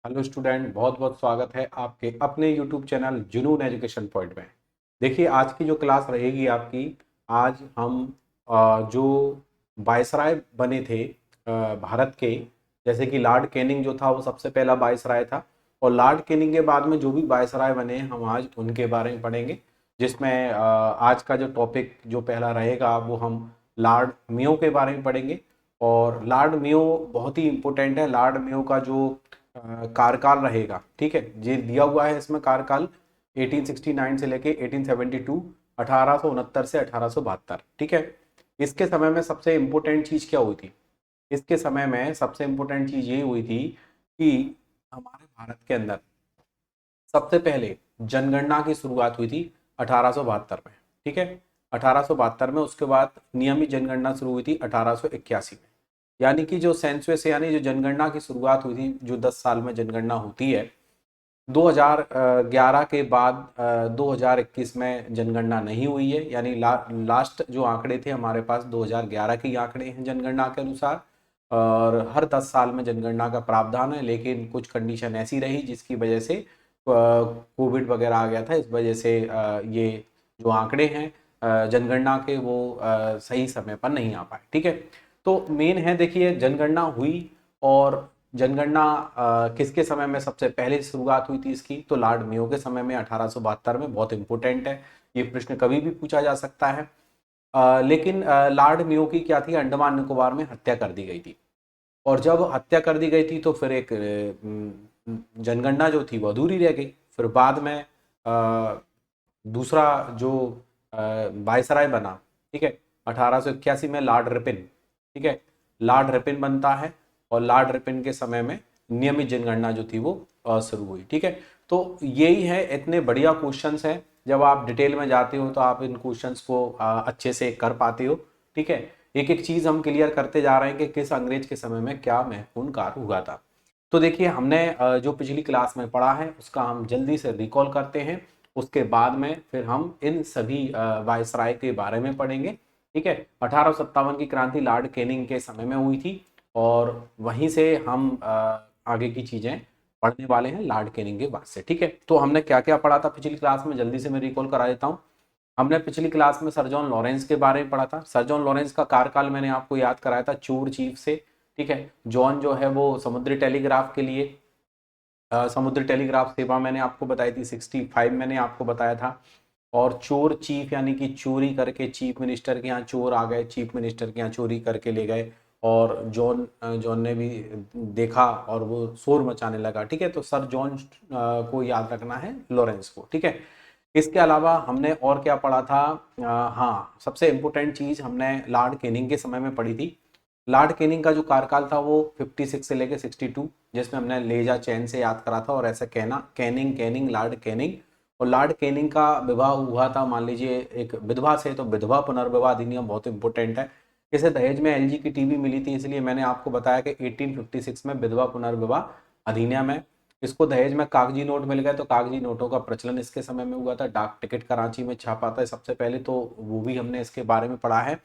Hello student, बहुत बहुत स्वागत है आपके अपने यूट्यूब चैनल जुनून एजुकेशन पॉइंट में। देखिए, आज की जो क्लास रहेगी आपकी, आज हम जो वायसराय बने थे भारत के, जैसे कि लॉर्ड कैनिंग जो था वो सबसे पहला वायसराय था। और लॉर्ड कैनिंग के बाद में जो भी वायसराय बने हैं, हम आज उनके बारे में पढ़ेंगे। जिसमें आज का जो टॉपिक जो पहला रहेगा वो हम लॉर्ड मेयो के बारे में पढ़ेंगे। और लॉर्ड मेयो बहुत ही इंपॉर्टेंट है। लॉर्ड मेयो का जो कार्यकाल रहेगा, ठीक है, ये दिया हुआ है इसमें कार्यकाल 1869 से लेके 1872, 1869 से 1872, ठीक है। इसके समय में सबसे इम्पोर्टेंट चीज क्या हुई थी? इसके समय में सबसे इम्पोर्टेंट चीज ये हुई थी कि हमारे भारत के अंदर सबसे पहले जनगणना की शुरुआत हुई थी 1872 में, ठीक है। 1872 में, उसके बाद नियमित जनगणना शुरू हुई थी 1881 में। यानी कि जो सेंसस यानी जो जनगणना की शुरुआत हुई थी, जो 10 साल में जनगणना होती है, 2011 के बाद 2021 में जनगणना नहीं हुई है। यानी लास्ट जो आंकड़े थे हमारे पास 2011 के ही आंकड़े हैं जनगणना के अनुसार। और हर 10 साल में जनगणना का प्रावधान है, लेकिन कुछ कंडीशन ऐसी रही जिसकी वजह से कोविड वगैरह आ गया था। इस वजह से ये जो आंकड़े हैं जनगणना के, वो सही समय पर नहीं आ पाए, ठीक है। तो मेन है, देखिए, जनगणना हुई। और जनगणना किसके समय में सबसे पहले शुरुआत हुई थी इसकी? तो लॉर्ड मेयो के समय में, 1872 में। बहुत इंपॉर्टेंट है, ये प्रश्न कभी भी पूछा जा सकता है। लेकिन लॉर्ड मेयो की क्या थी, अंडमान निकोबार में हत्या कर दी गई थी। और जब हत्या कर दी गई थी तो फिर एक जनगणना जो थी वो अधूरी रह गई। फिर बाद में दूसरा जो वायसराय बना, ठीक है, 1881 में लॉर्ड रिपिन, ठीक है, लॉर्ड रिपिन बनता है। और लॉर्ड रिपिन के समय में नियमित जनगणना जो थी वो शुरू हुई, ठीक है। तो यही है, इतने बढ़िया क्वेश्चंस हैं। जब आप डिटेल में जाते हो तो आप इन क्वेश्चंस को अच्छे से कर पाते हो, ठीक है। एक एक चीज हम क्लियर करते जा रहे हैं कि किस अंग्रेज के समय में क्या महत्वपूर्ण कार्य हुआ था। तो देखिए, हमने जो पिछली क्लास में पढ़ा है उसका हम जल्दी से रिकॉल करते हैं। उसके बाद में फिर हम इन सभी वायसराय के बारे में पढ़ेंगे, ठीक है। 1857 की क्रांति लॉर्ड कैनिंग के समय में हुई थी। और वहीं से हम आगे की चीजें पढ़ने वाले हैं लॉर्ड कैनिंग के बाद से, ठीक है। तो हमने क्या क्या पढ़ा था पिछली क्लास में, जल्दी से मैं रिकॉल करा देता हूँ। हमने पिछली क्लास में सर जॉन लॉरेंस के बारे में पढ़ा था। सर जॉन लॉरेंस का कार्यकाल मैंने आपको याद कराया था चोर चीफ से, ठीक है। जॉन जो है वो समुद्री टेलीग्राफ के लिए समुद्री टेलीग्राफ सेवा मैंने आपको बताई थी, 65 मैंने आपको बताया था। और चोर चीफ यानी कि चोरी करके चीफ मिनिस्टर के यहाँ चोर आ गए, चीफ मिनिस्टर के यहाँ चोरी करके ले गए। और जॉन जॉन ने भी देखा और वो शोर मचाने लगा, ठीक है। तो सर जॉन को याद रखना है, लॉरेंस को, ठीक है। इसके अलावा हमने और क्या पढ़ा था? हाँ, सबसे इम्पोर्टेंट चीज हमने लॉर्ड कैनिंग के समय में पढ़ी थी। लॉर्ड कैनिंग का जो कार्यकाल था वो 56 से लेके 62, जिसमें हमने लेजा चैन से याद करा था। और ऐसा कहना, कैनिंग कैनिंग लॉर्ड कैनिंग। और लॉर्ड कैनिंग का विवाह हुआ था, मान लीजिए, एक विधवा से। तो विधवा पुनर्विवाह अधिनियम बहुत इंपॉर्टेंट है। इसे दहेज में एलजी की टीवी मिली थी, इसलिए मैंने आपको बताया कि 1856 में विधवा पुनर्विवाह अधिनियम है। इसको दहेज में कागजी नोट मिल गए, तो कागजी नोटों का प्रचलन इसके समय में हुआ था। डाक टिकट कराची में छापा था सबसे पहले, तो वो भी हमने इसके बारे में पढ़ा है।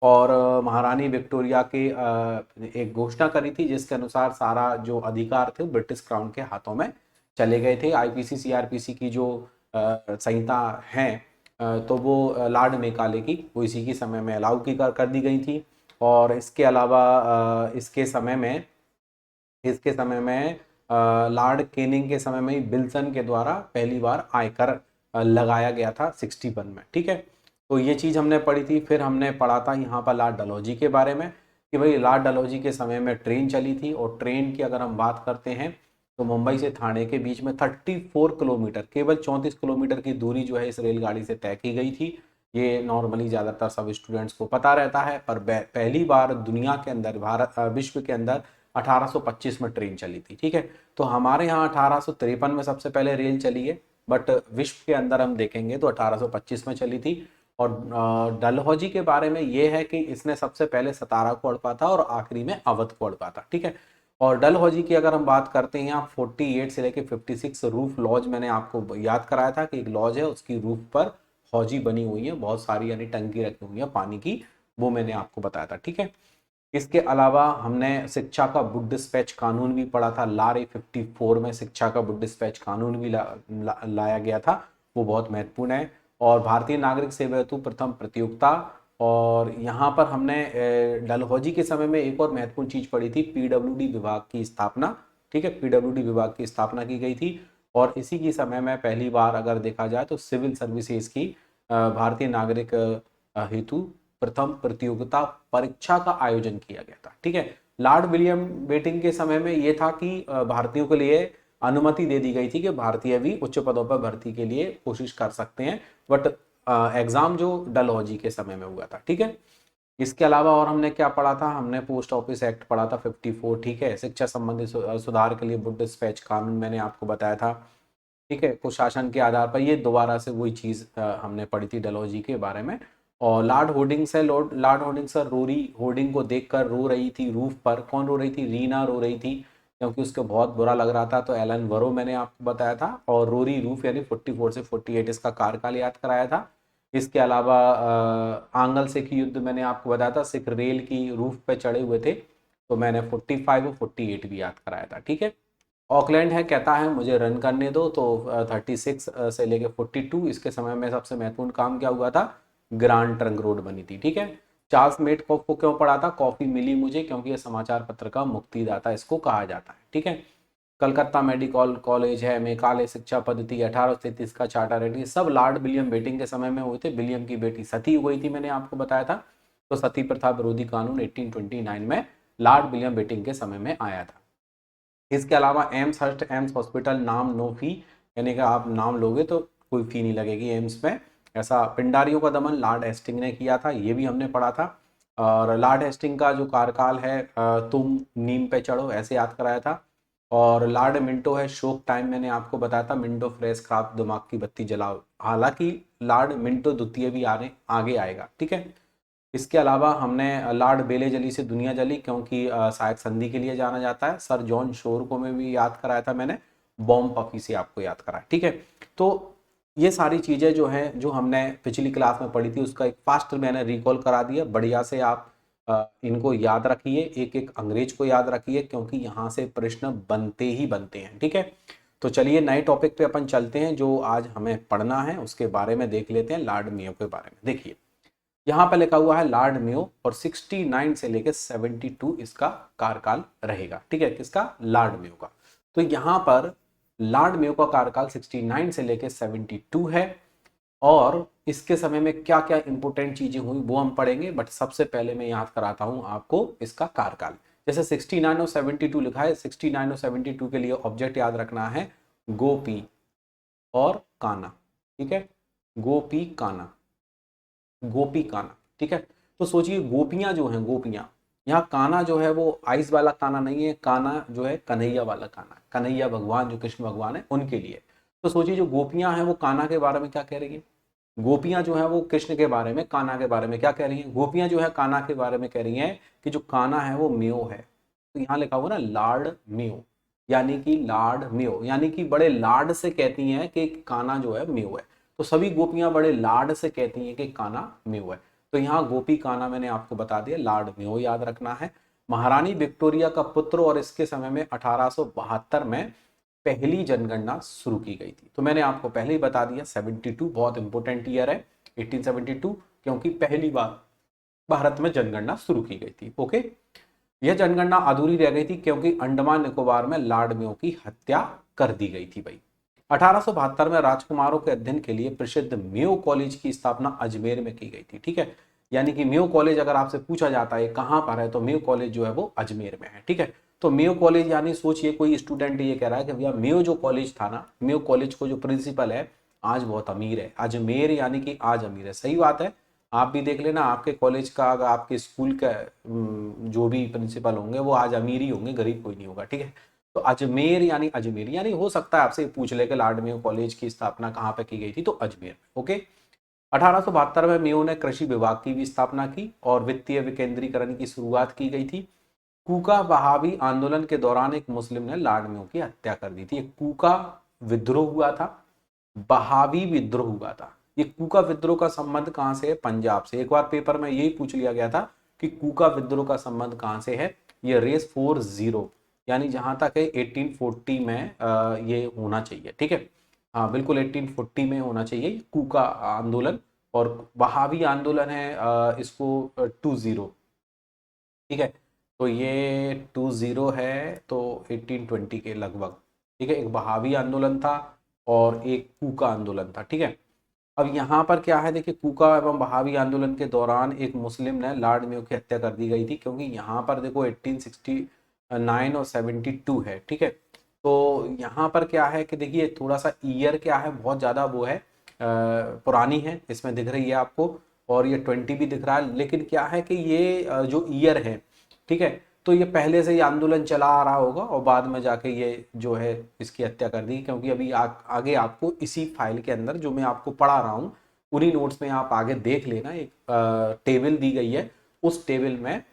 और महारानी विक्टोरिया के एक घोषणा करी थी जिसके अनुसार सारा जो अधिकार थे वो ब्रिटिश क्राउन के हाथों में चले गए थे। आईपीसी सीआरपीसी की जो संहिता है, तो वो लॉर्ड मेकाले की, वो इसी के समय में अलाउ की कर दी गई थी। और इसके अलावा इसके समय में लॉर्ड केनिंग के समय में ही विल्सन के द्वारा पहली बार आयकर लगाया गया था 61 में, ठीक है। तो ये चीज़ हमने पढ़ी थी। फिर हमने पढ़ा था यहाँ पर लॉर्ड डलहौजी के बारे में, कि भाई लॉर्ड डलहौजी के समय में ट्रेन चली थी। और ट्रेन की अगर हम बात करते हैं तो मुंबई से थाने के बीच में 34 किलोमीटर, केवल 34 किलोमीटर की दूरी जो है इस रेलगाड़ी से तय की गई थी। ये नॉर्मली ज़्यादातर सब स्टूडेंट्स को पता रहता है, पर पहली बार दुनिया के अंदर, विश्व के अंदर 1825 में ट्रेन चली थी, ठीक है। तो हमारे यहाँ 1853 में सबसे पहले रेल चली है, बट विश्व के अंदर हम देखेंगे तो 1825 में चली थी। और डलहौजी के बारे में ये है कि इसने सबसे पहले सतारा को अड़पा था और आखिरी में अवध को अड़पा था, ठीक है। और डलहौजी की अगर हम बात करते हैं, यहाँ 48 से लेके 56 रूफ लॉज मैंने आपको याद कराया था कि एक लॉज है, उसकी रूफ पर हौजी बनी हुई है बहुत सारी, यानी टंकी रखी हुई है पानी की, वो मैंने आपको बताया था, ठीक है। इसके अलावा हमने शिक्षा का बुड डिस्पैच कानून भी पढ़ा था। लार 54 में शिक्षा का बुड डिस्पैच कानून भी लाया गया था, वो बहुत महत्वपूर्ण है। और भारतीय नागरिक सेवा हेतु प्रथम प्रतियोगिता, और यहाँ पर हमने डलहौजी के समय में एक और महत्वपूर्ण चीज पढ़ी थी, पीडब्ल्यूडी विभाग की स्थापना। ठीक है, पीडब्ल्यूडी विभाग की स्थापना की गई थी। और इसी की समय में पहली बार अगर देखा जाए तो सिविल सर्विसेज की भारतीय नागरिक हेतु प्रथम प्रतियोगिता परीक्षा का आयोजन किया गया था। ठीक है, लॉर्ड विलियम बेटिंग के समय में यह था कि भारतीयों के लिए अनुमति दे दी गई थी कि भारतीय भी उच्च पदों पर भर्ती के लिए कोशिश कर सकते हैं, बट एग्जाम जो डलहौजी के समय में हुआ था। ठीक है, इसके अलावा और हमने क्या पढ़ा था, हमने पोस्ट ऑफिस एक्ट पढ़ा था 54। ठीक है, शिक्षा संबंधी सुधार के लिए बुड डिस्पैच कानून मैंने आपको बताया था। ठीक है, कुशासन के आधार पर ये दोबारा से वही चीज हमने पढ़ी थी डलहौजी के बारे में। और लॉर्ड होर्डिंग्स है, Lord hoardings sir Rory hoarding को देखकर रो रही थी रूफ पर। कौन रो रही थी? रीना रो रही थी, क्योंकि उसको बहुत बुरा लग रहा था। तो एलन वरो मैंने आपको बताया था, और रोरी रूफ यानी 44 से 48 इसका कार्यकाल याद कराया था। इसके अलावा आंगल सिख युद्ध मैंने आपको बताया था, सिख रेल की रूफ पे चढ़े हुए थे, तो मैंने 45 और 48 भी याद कराया था। ठीक है, ऑकलैंड है, कहता है मुझे रन करने दो, तो 36 से लेके 42 इसके समय में सबसे महत्वपूर्ण काम क्या हुआ था? ग्रांड ट्रंक रोड बनी थी। ठीक है, चार्ल्स मेडकॉफ को क्यों पढ़ा था? कॉफी मिली मुझे, क्योंकि ये समाचार पत्र का मुक्तिदाता इसको कहा जाता है। ठीक है, कलकत्ता मेडिकल कॉलेज है, मेघालय शिक्षा पद्धति 1833 का चार्टर है, ये सब लॉर्ड विलियम बेटिंग के समय में हुए थे। विलियम की बेटी सती हुई थी, मैंने आपको बताया था, तो सती प्रथा विरोधी कानून 1829 में लॉर्ड विलियम बेटिंग के समय में आया था। इसके अलावा एम्स हर्स्ट एम्स हॉस्पिटल, नाम नो फी, यानी कि आप नाम लोगे तो कोई फी नहीं लगेगी एम्स में। ऐसा पिंडारियों का दमन लॉर्ड हेस्टिंग ने किया था, ये भी हमने पढ़ा था। और लॉर्ड हेस्टिंग का जो कार्यकाल है, तुम नीम पे चढ़ो, ऐसे याद कराया था। और लॉर्ड मिंटो है, शोक टाइम मैंने आपको बताया था, मिंटो फ्रेश क्राफ्ट, दिमाग की बत्ती जलाओ। हालांकि लॉर्ड मिंटो द्वितीय भी आगे आएगा। ठीक है, इसके अलावा हमने लॉर्ड बेले जली से दुनिया जली, क्योंकि सहायक संधि के लिए जाना जाता है। सर जॉन शोर को में भी याद कराया था मैंने, बॉम्ब पफी से आपको याद कराया। ठीक है, तो ये सारी चीजें जो हैं, जो हमने पिछली क्लास में पढ़ी थी, उसका एक फास्ट मैंने रिकॉल करा दिया। बढ़िया से आप इनको याद रखिए, एक एक अंग्रेज को याद रखिए, क्योंकि यहाँ से प्रश्न बनते ही बनते हैं। ठीक है, तो चलिए नए टॉपिक पे अपन चलते हैं, जो आज हमें पढ़ना है उसके बारे में देख लेते हैं, लॉर्ड मेयो के बारे में। देखिए यहाँ पे लिखा हुआ है लॉर्ड मेयो, और 69 से लेकर 72 इसका कार्यकाल रहेगा। ठीक है, किसका? लॉर्ड मेयो का। तो यहाँ पर लॉर्ड मेयो का कार्यकाल 69 से लेकर 72 है, और इसके समय में क्या क्या इंपोर्टेंट चीजें हुई वो हम पढ़ेंगे, बट सबसे पहले मैं याद कराता हूं आपको इसका कार्यकाल। जैसे 69 और 72 लिखा है, 69 और 72 के लिए ऑब्जेक्ट याद रखना है, गोपी और काना। ठीक है, गोपी काना, गोपी काना। ठीक है, तो सोचिए गोपियां जो हैं, गोपियां, यहाँ काना जो है वो आइस वाला काना नहीं है, काना जो है कन्हैया वाला काना, कन्हैया भगवान जो कृष्ण भगवान है उनके लिए। तो सोचिए जो गोपियां हैं वो काना के बारे में क्या कह रही है, गोपियां जो है वो कृष्ण के बारे में, काना के बारे में क्या कह रही हैं? गोपियां जो है काना के बारे में कह रही हैं कि जो काना है वो मेयो है। तो यहाँ लिखा हुआ ना लॉर्ड मेयो, यानी कि लॉर्ड मेयो, यानी कि बड़े लाड से कहती हैं कि काना जो है मेयो है। तो सभी गोपियां बड़े लाड से कहती हैं कि काना मेयो है। तो यहाँ गोपी काना मैंने आपको बता दिया, लॉर्ड मेयो याद रखना है। महारानी विक्टोरिया का पुत्र, और इसके समय में 1872 में पहली जनगणना शुरू की गई थी। तो मैंने आपको पहले ही बता दिया 72 बहुत इंपॉर्टेंट ईयर है, 1872, क्योंकि पहली बार भारत में जनगणना शुरू की गई थी। ओके, यह जनगणना अधूरी रह गई थी क्योंकि अंडमान निकोबार में लॉर्ड मेयो की हत्या कर दी गई थी भाई। 1872 में राजकुमारों के अध्ययन के लिए प्रसिद्ध मेयो कॉलेज की स्थापना अजमेर में की गई थी। ठीक है, यानी कि मेयो कॉलेज अगर आपसे पूछा जाता है कहां पर है, तो मेयो कॉलेज जो है वो अजमेर में है। ठीक है, तो मेयो कॉलेज, यानी सोचिए कोई स्टूडेंट ये कह रहा है कि भैया मेयो जो कॉलेज था ना, मेयो कॉलेज को जो प्रिंसिपल है आज बहुत अमीर है, अजमेर यानी कि आज अमीर है। सही बात है, आप भी देख लेना आपके कॉलेज का, अगर आपके स्कूल का जो भी प्रिंसिपल होंगे वो आज अमीर ही होंगे, गरीब कोई नहीं होगा। ठीक है, तो अजमेर यानी अजमेर, यानी हो सकता है आपसे पूछ ले कि लॉर्ड मेयो कॉलेज की स्थापना कहाँ पे की गई थी, तो अजमेर में। ओके, 1872 में मेयो ने कृषि विभाग की भी स्थापना की और वित्तीय विकेंद्रीकरण की शुरुआत की गई थी। कूका बहावी आंदोलन के दौरान एक मुस्लिम ने लॉर्ड मेयो की हत्या कर दी थी। कूका विद्रोह हुआ था, बहावी विद्रोह हुआ था। ये कूका विद्रोह का संबंध कहां से है? पंजाब से। एक बार पेपर में यही पूछ लिया गया था, कि कूका विद्रोह का संबंध कहाँ से है, ये रेस 40 यानी जहां तक है 1840 में ये होना चाहिए। ठीक है, हाँ बिल्कुल 1840 में होना चाहिए कूका आंदोलन। और वहाबी आंदोलन है इसको 20। ठीक है, तो ये 20 है, तो 1820 के लगभग। ठीक है, एक बहावी आंदोलन था और एक कूका आंदोलन था। ठीक है, अब यहाँ पर क्या है, देखिए कूका एवं बहावी आंदोलन के दौरान एक मुस्लिम ने लॉर्ड मेयो की हत्या कर दी गई थी, क्योंकि यहाँ पर देखो 1869 और 72 है। ठीक है, तो यहाँ पर क्या है कि देखिए थोड़ा सा ईयर क्या है, बहुत ज़्यादा वो है पुरानी है, इसमें दिख रही है आपको, और ये 20 भी दिख रहा है। लेकिन क्या है कि ये जो ईयर है, ठीक है, तो ये पहले से ही आंदोलन चला आ रहा होगा और बाद में जाके ये जो है इसकी हत्या कर दी। क्योंकि अभी आगे आपको इसी फाइल के अंदर जो मैं आपको पढ़ा रहा हूँ, उन्हीं नोट्स में आप आगे देख लेना, एक टेबल दी गई है। उस टेबल में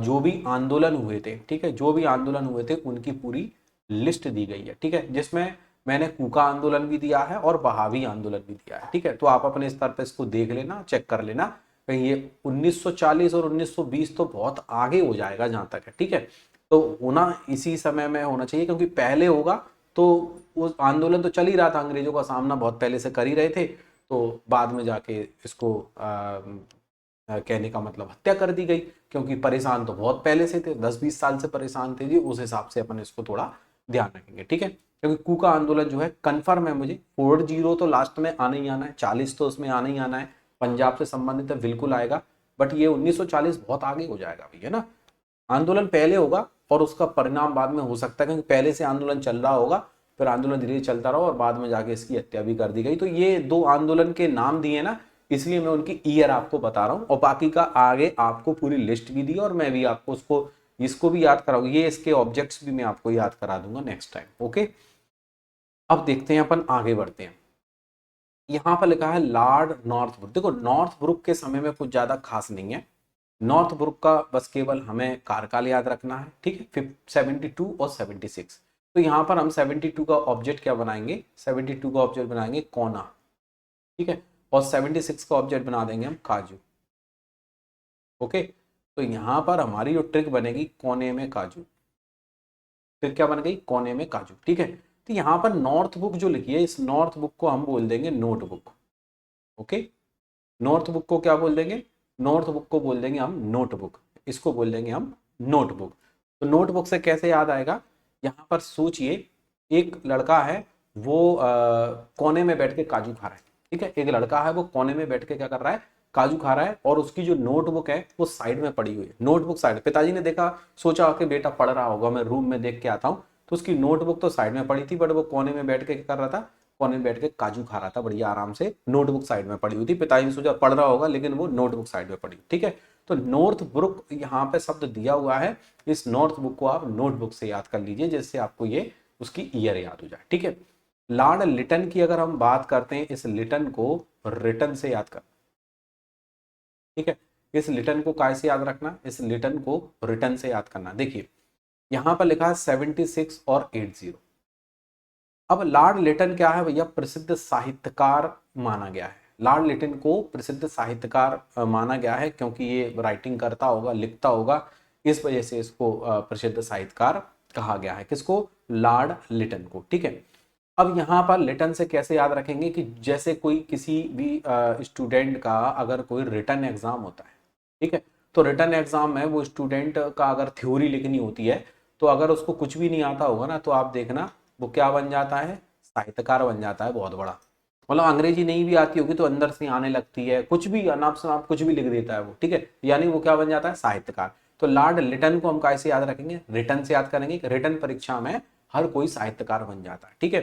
जो भी आंदोलन हुए थे, ठीक है, जो भी आंदोलन हुए थे उनकी पूरी लिस्ट दी गई है। ठीक है, जिसमें मैंने कूका आंदोलन भी दिया है और बहावी आंदोलन भी दिया है। ठीक है, तो आप अपने स्तर पर इसको देख लेना, चेक कर लेना, कहीं ये 1940 और 1920 तो बहुत आगे हो जाएगा जहां तक है। ठीक है, तो होना इसी समय में होना चाहिए, क्योंकि पहले होगा तो वो आंदोलन तो चल ही रहा था, अंग्रेजों का सामना बहुत पहले से कर ही रहे थे, तो बाद में जाके इसको कहने का मतलब हत्या कर दी गई, क्योंकि परेशान तो बहुत पहले से थे, 10-20 साल से परेशान थे जी, उस हिसाब से अपन इसको थोड़ा ध्यान रखेंगे। ठीक है, क्योंकि कूका आंदोलन जो है कंफर्म है मुझे, 40 तो लास्ट में आना ही आना है, 40 तो उसमें आना ही आना है, पंजाब से संबंधित है, बिल्कुल आएगा। बट ये 1940 बहुत आगे हो जाएगा भैया ना, आंदोलन पहले होगा और उसका परिणाम बाद में हो सकता है, क्योंकि पहले से आंदोलन चल रहा होगा, फिर आंदोलन धीरे धीरे चलता रहा और बाद में जाके इसकी हत्या भी कर दी गई। तो ये दो आंदोलन के नाम दिए ना, इसलिए मैं उनकी ईयर आपको बता रहा हूँ, और बाकी का आगे आपको पूरी लिस्ट भी दी और मैं भी आपको उसको इसको भी याद कराऊंगा, ये इसके ऑब्जेक्ट्स भी मैं आपको याद करा दूंगा नेक्स्ट टाइम। ओके, अब देखते हैं, अपन आगे बढ़ते हैं। यहाँ पर लिखा है लॉर्ड नॉर्थब्रुक। देखो नॉर्थब्रुक के समय में कुछ ज्यादा खास नहीं है, नॉर्थब्रुक का बस केवल हमें कार्यकाल याद रखना है। ठीक है, 72 और 76। तो यहाँ पर हम 72 का ऑब्जेक्ट क्या बनाएंगे, 72 का ऑब्जेक्ट बनाएंगे कोना। ठीक है, और 76 का ऑब्जेक्ट बना देंगे हम काजू। ओके, तो यहाँ पर हमारी जो ट्रिक बनेगी कोने में काजू, फिर क्या बन गई, कोने में काजू। ठीक है, तो यहाँ पर नॉर्थ बुक जो लिखी है, इस नॉर्थ बुक को हम बोल देंगे नोटबुक। ओके, नॉर्थ बुक को क्या बोल देंगे, नॉर्थ बुक को बोल देंगे हम नोटबुक, इसको बोल देंगे हम नोटबुक। तो नोटबुक से कैसे याद आएगा, यहाँ पर सोचिए एक लड़का है, वो कोने में बैठ के काजू खा रहा है। ठीक है, एक लड़का है वो कोने में बैठ के क्या कर रहा है, काजू खा रहा है, और उसकी जो नोटबुक है वो साइड में पड़ी हुई है। नोटबुक साइड, पिताजी ने देखा, सोचा कि बेटा पढ़ रहा होगा, मैं रूम में देख के आता हूँ, तो उसकी नोटबुक तो साइड में पड़ी थी, बट वो कोने में बैठ के क्या कर रहा था, कोने में बैठ के काजू खा रहा था बढ़िया आराम से, नोटबुक साइड में पड़ी हुई थी। पिताजी ने सोचा पढ़ रहा होगा, लेकिन वो नोटबुक साइड में पड़ी। ठीक है, तो नॉर्थ ब्रुक यहाँ पे शब्द दिया हुआ है, इस नॉर्थ बुक को आप नोटबुक से याद कर लीजिए, जिससे आपको ये उसकी ईयर याद हो जाए। ठीक है, लॉर्ड लिटन की अगर हम बात करते हैं, इस लिटन को रिटन से याद कर। ठीक है, इस लिटन को कैसे याद रखना, इस लिटन को रिटन से याद करना। देखिए यहां पर लिखा है 76 और 80। अब लॉर्ड लिटन क्या है भैया, प्रसिद्ध साहित्यकार माना गया है। लॉर्ड लिटन को प्रसिद्ध साहित्यकार माना गया है, क्योंकि ये राइटिंग करता होगा, लिखता होगा, इस वजह से इसको प्रसिद्ध साहित्यकार कहा गया है। किसको, लॉर्ड लिटन को। ठीक है, अब यहाँ पर लिटन से कैसे याद रखेंगे कि जैसे कोई किसी भी स्टूडेंट का अगर कोई रिटन एग्जाम होता है, ठीक है, तो रिटन एग्जाम में वो स्टूडेंट का अगर थ्योरी लिखनी होती है, तो अगर उसको कुछ भी नहीं आता होगा ना, तो आप देखना वो क्या बन जाता है, साहित्यकार बन जाता है बहुत बड़ा। मतलब अंग्रेजी नहीं भी आती होगी तो अंदर से आने लगती है, कुछ भी अनाप शनाप कुछ भी लिख देता है वो। ठीक है, यानी वो क्या बन जाता है, साहित्यकार। तो लॉर्ड लिटन को हम कैसे याद रखेंगे, रिटन से याद करेंगे। रिटन परीक्षा में हर कोई साहित्यकार बन जाता है। ठीक है,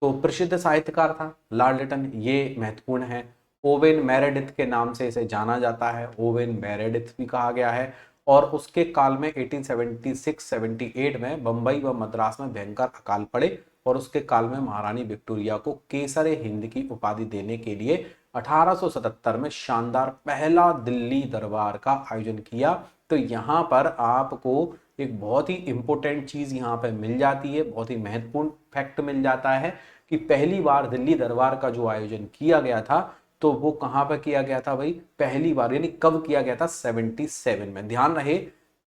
तो प्रसिद्ध साहित्यकार था लॉर्ड लिटन, ये महत्वपूर्ण है। ओवेन मेरेडिथ के नाम से इसे जाना जाता है, ओवेन मेरेडिथ भी कहा गया है। और उसके काल में 1876-78 में बंबई व मद्रास में भयंकर अकाल पड़े, और उसके काल में महारानी विक्टोरिया को केसरे हिंद की उपाधि देने के लिए 1877 में शानदार पहला दिल्ली दरबार का आयोजन किया। तो यहाँ पर आपको एक बहुत ही इंपॉर्टेंट चीज यहाँ पे मिल जाती है, बहुत ही महत्वपूर्ण फैक्ट मिल जाता है कि पहली बार दिल्ली दरबार का जो आयोजन किया गया था तो वो कहाँ पर किया गया था भाई, पहली बार, यानी कब किया गया था, 77 में। ध्यान रहे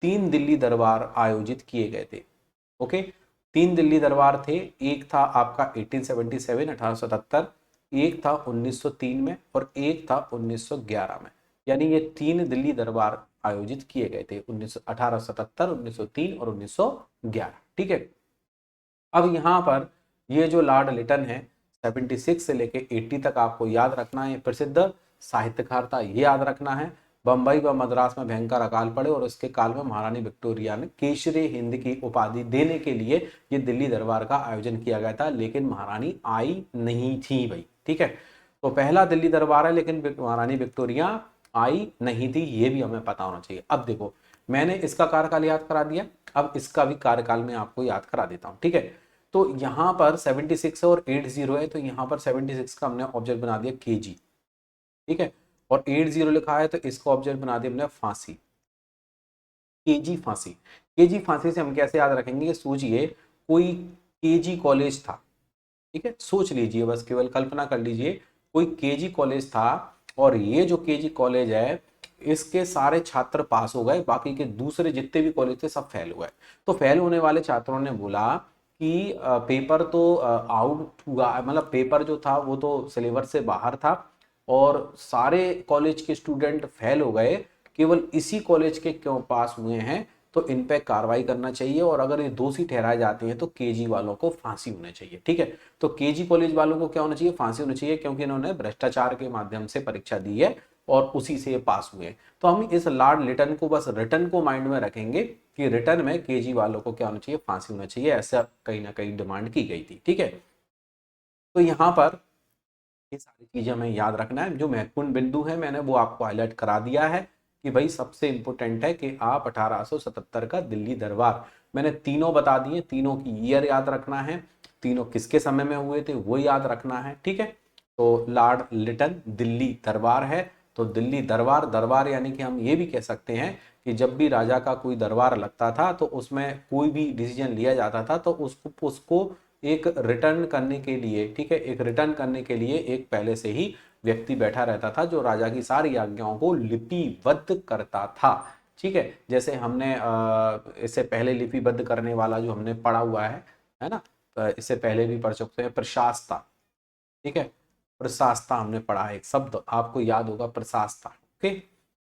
3 दिल्ली दरबार आयोजित किए गए थे। ओके, 3 दिल्ली दरबार थे, एक था आपका 1877 1877, एक था 1903 में और एक था 1911 में। यानी ये 3 दिल्ली दरबार आयोजित किए गए थे, 1877, 1903 और 1911। ठीक है, अब यहाँ पर ये जो लॉर्ड लिटन है 76 से लेके 80 तक आपको याद रखना है, प्रसिद्ध साहित्यकार था, ये याद रखना है। बंबई व मद्रास में भयंकर अकाल पड़े और उसके काल में महारानी विक्टोरिया ने केसरी हिंद की उपाधि देने के लिए ये दिल्ली दरबार का आयोजन किया गया था, लेकिन महारानी आई नहीं थी भाई। ठीक है, तो पहला दिल्ली दरबार है लेकिन महारानी विक्टोरिया आई नहीं थी, ये भी हमें पता होना चाहिए। अब देखो, मैंने इसका कार्यकाल याद करा दिया, अब इसका भी कार्यकाल में आपको याद करा देता हूं। ठीक है, तो यहाँ पर 76 और 80 है, तो यहाँ पर 76 का हमने ऑब्जेक्ट बना दिया केजी। ठीक है, और 80 लिखा है तो इसका ऑब्जेक्ट बना दिया हमने फांसी, केजी फांसी। केजी फांसी से हम कैसे याद रखेंगे, सोचिए कोई केजी कॉलेज था। ठीक है, सोच लीजिए, बस केवल कल्पना कर लीजिए, कोई केजी कॉलेज था और ये जो केजी कॉलेज है इसके सारे छात्र पास हो गए, बाकी के दूसरे जितने भी कॉलेज थे सब फेल हुए। तो फेल होने वाले छात्रों ने बोला कि पेपर तो आउट हुआ, मतलब पेपर जो था वो तो सिलेबस से बाहर था और सारे कॉलेज के स्टूडेंट फेल हो गए, केवल इसी कॉलेज के क्यों पास हुए हैं, तो इन पे कार्रवाई करना चाहिए और अगर ये दोषी ठहराए जाते हैं तो केजी वालों को फांसी होनी चाहिए। ठीक है, तो केजी कॉलेज वालों को क्या होना चाहिए, फांसी होनी चाहिए, क्योंकि इन्होंने भ्रष्टाचार के माध्यम से परीक्षा दी है और उसी से पास हुए। तो हम इस लॉर्ड लिटन को, बस रिटर्न को माइंड में रखेंगे कि रिटर्न में केजी वालों को क्या होना चाहिए, फांसी होना चाहिए, ऐसा कहीं ना कहीं डिमांड की गई थी। ठीक है, तो यहाँ पर ये सारी चीजें हमें याद रखना है। जो महत्वपूर्ण बिंदु है मैंने वो आपको हाईलाइट करा दिया है कि भाई सबसे इंपॉर्टेंट है कि आप 1877 का दिल्ली दरबार, मैंने तीनों बता दिए, तीनों की ईयर याद रखना है, तीनों किसके समय में हुए थे वो याद रखना है। ठीक है, तो लॉर्ड लिटन दिल्ली दरबार है, तो दिल्ली दरबार, दरबार यानी कि हम ये भी कह सकते हैं कि जब भी राजा का कोई दरबार लगता था तो उसमें कोई भी डिसीजन लिया जाता था तो उसको उसको एक रिटर्न करने के लिए, ठीक है, एक रिटर्न करने के लिए एक पहले से ही व्यक्ति बैठा रहता था जो राजा की सारी आज्ञाओं को लिपिबद्ध करता था। ठीक है, जैसे हमने इससे पहले लिपिबद्ध करने वाला जो हमने पढ़ा हुआ है ना, इससे पहले भी पढ़ चुके हैं, प्रशास्ता। ठीक है, प्रशास्ता हमने पढ़ा है, एक शब्द आपको याद होगा, प्रशास्ता। ओके,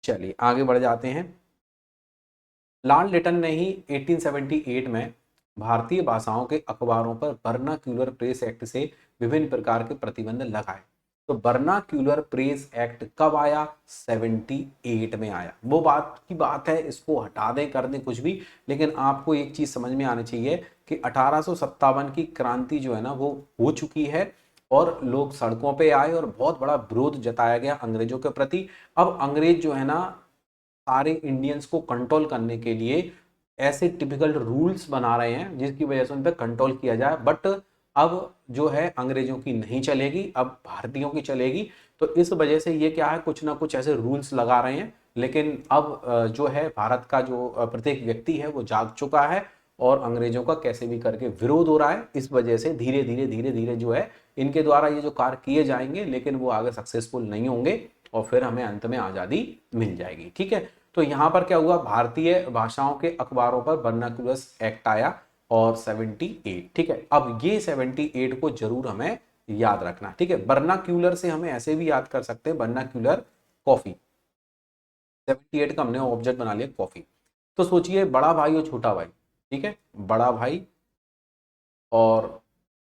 चलिए आगे बढ़ जाते हैं। लॉर्ड लिटन ने ही 1878 में भारतीय भाषाओं के अखबारों पर वर्नाक्यूलर प्रेस एक्ट से विभिन्न प्रकार के प्रतिबंध लगाए। तो वर्नाक्यूलर प्रेस एक्ट कब आया, 78 में आया। वो बात की बात है, इसको हटा दें कर दें कुछ भी, लेकिन आपको एक चीज समझ में आनी चाहिए कि 1857 की क्रांति जो है ना वो हो चुकी है और लोग सड़कों पे आए और बहुत बड़ा विरोध जताया गया अंग्रेजों के प्रति। अब अंग्रेज जो है ना सारे इंडियंस को कंट्रोल करने के लिए ऐसे टिपिकल रूल्स बना रहे हैं जिसकी वजह से उन पर कंट्रोल किया जाए, बट अब जो है अंग्रेजों की नहीं चलेगी, अब भारतीयों की चलेगी। तो इस वजह से ये क्या है, कुछ ना कुछ ऐसे रूल्स लगा रहे हैं, लेकिन अब जो है भारत का जो प्रत्येक व्यक्ति है वो जाग चुका है और अंग्रेजों का कैसे भी करके विरोध हो रहा है। इस वजह से धीरे धीरे जो है इनके द्वारा ये जो कार्य किए जाएंगे लेकिन वो आगे सक्सेसफुल नहीं होंगे और फिर हमें अंत में आजादी मिल जाएगी। ठीक है, तो यहां पर क्या हुआ, भारतीय भाषाओं के अखबारों पर वर्नाक्यूलर एक्ट आया और 78। ठीक है, अब ये 78 को जरूर हमें याद रखना। ठीक है, वर्नाक्यूलर से हमें ऐसे भी याद कर सकते हैं, वर्नाक्यूलर कॉफी, 78 का हमने ऑब्जेक्ट बना लिया कॉफी। तो सोचिए बड़ा भाई और छोटा भाई, ठीक है, बड़ा भाई और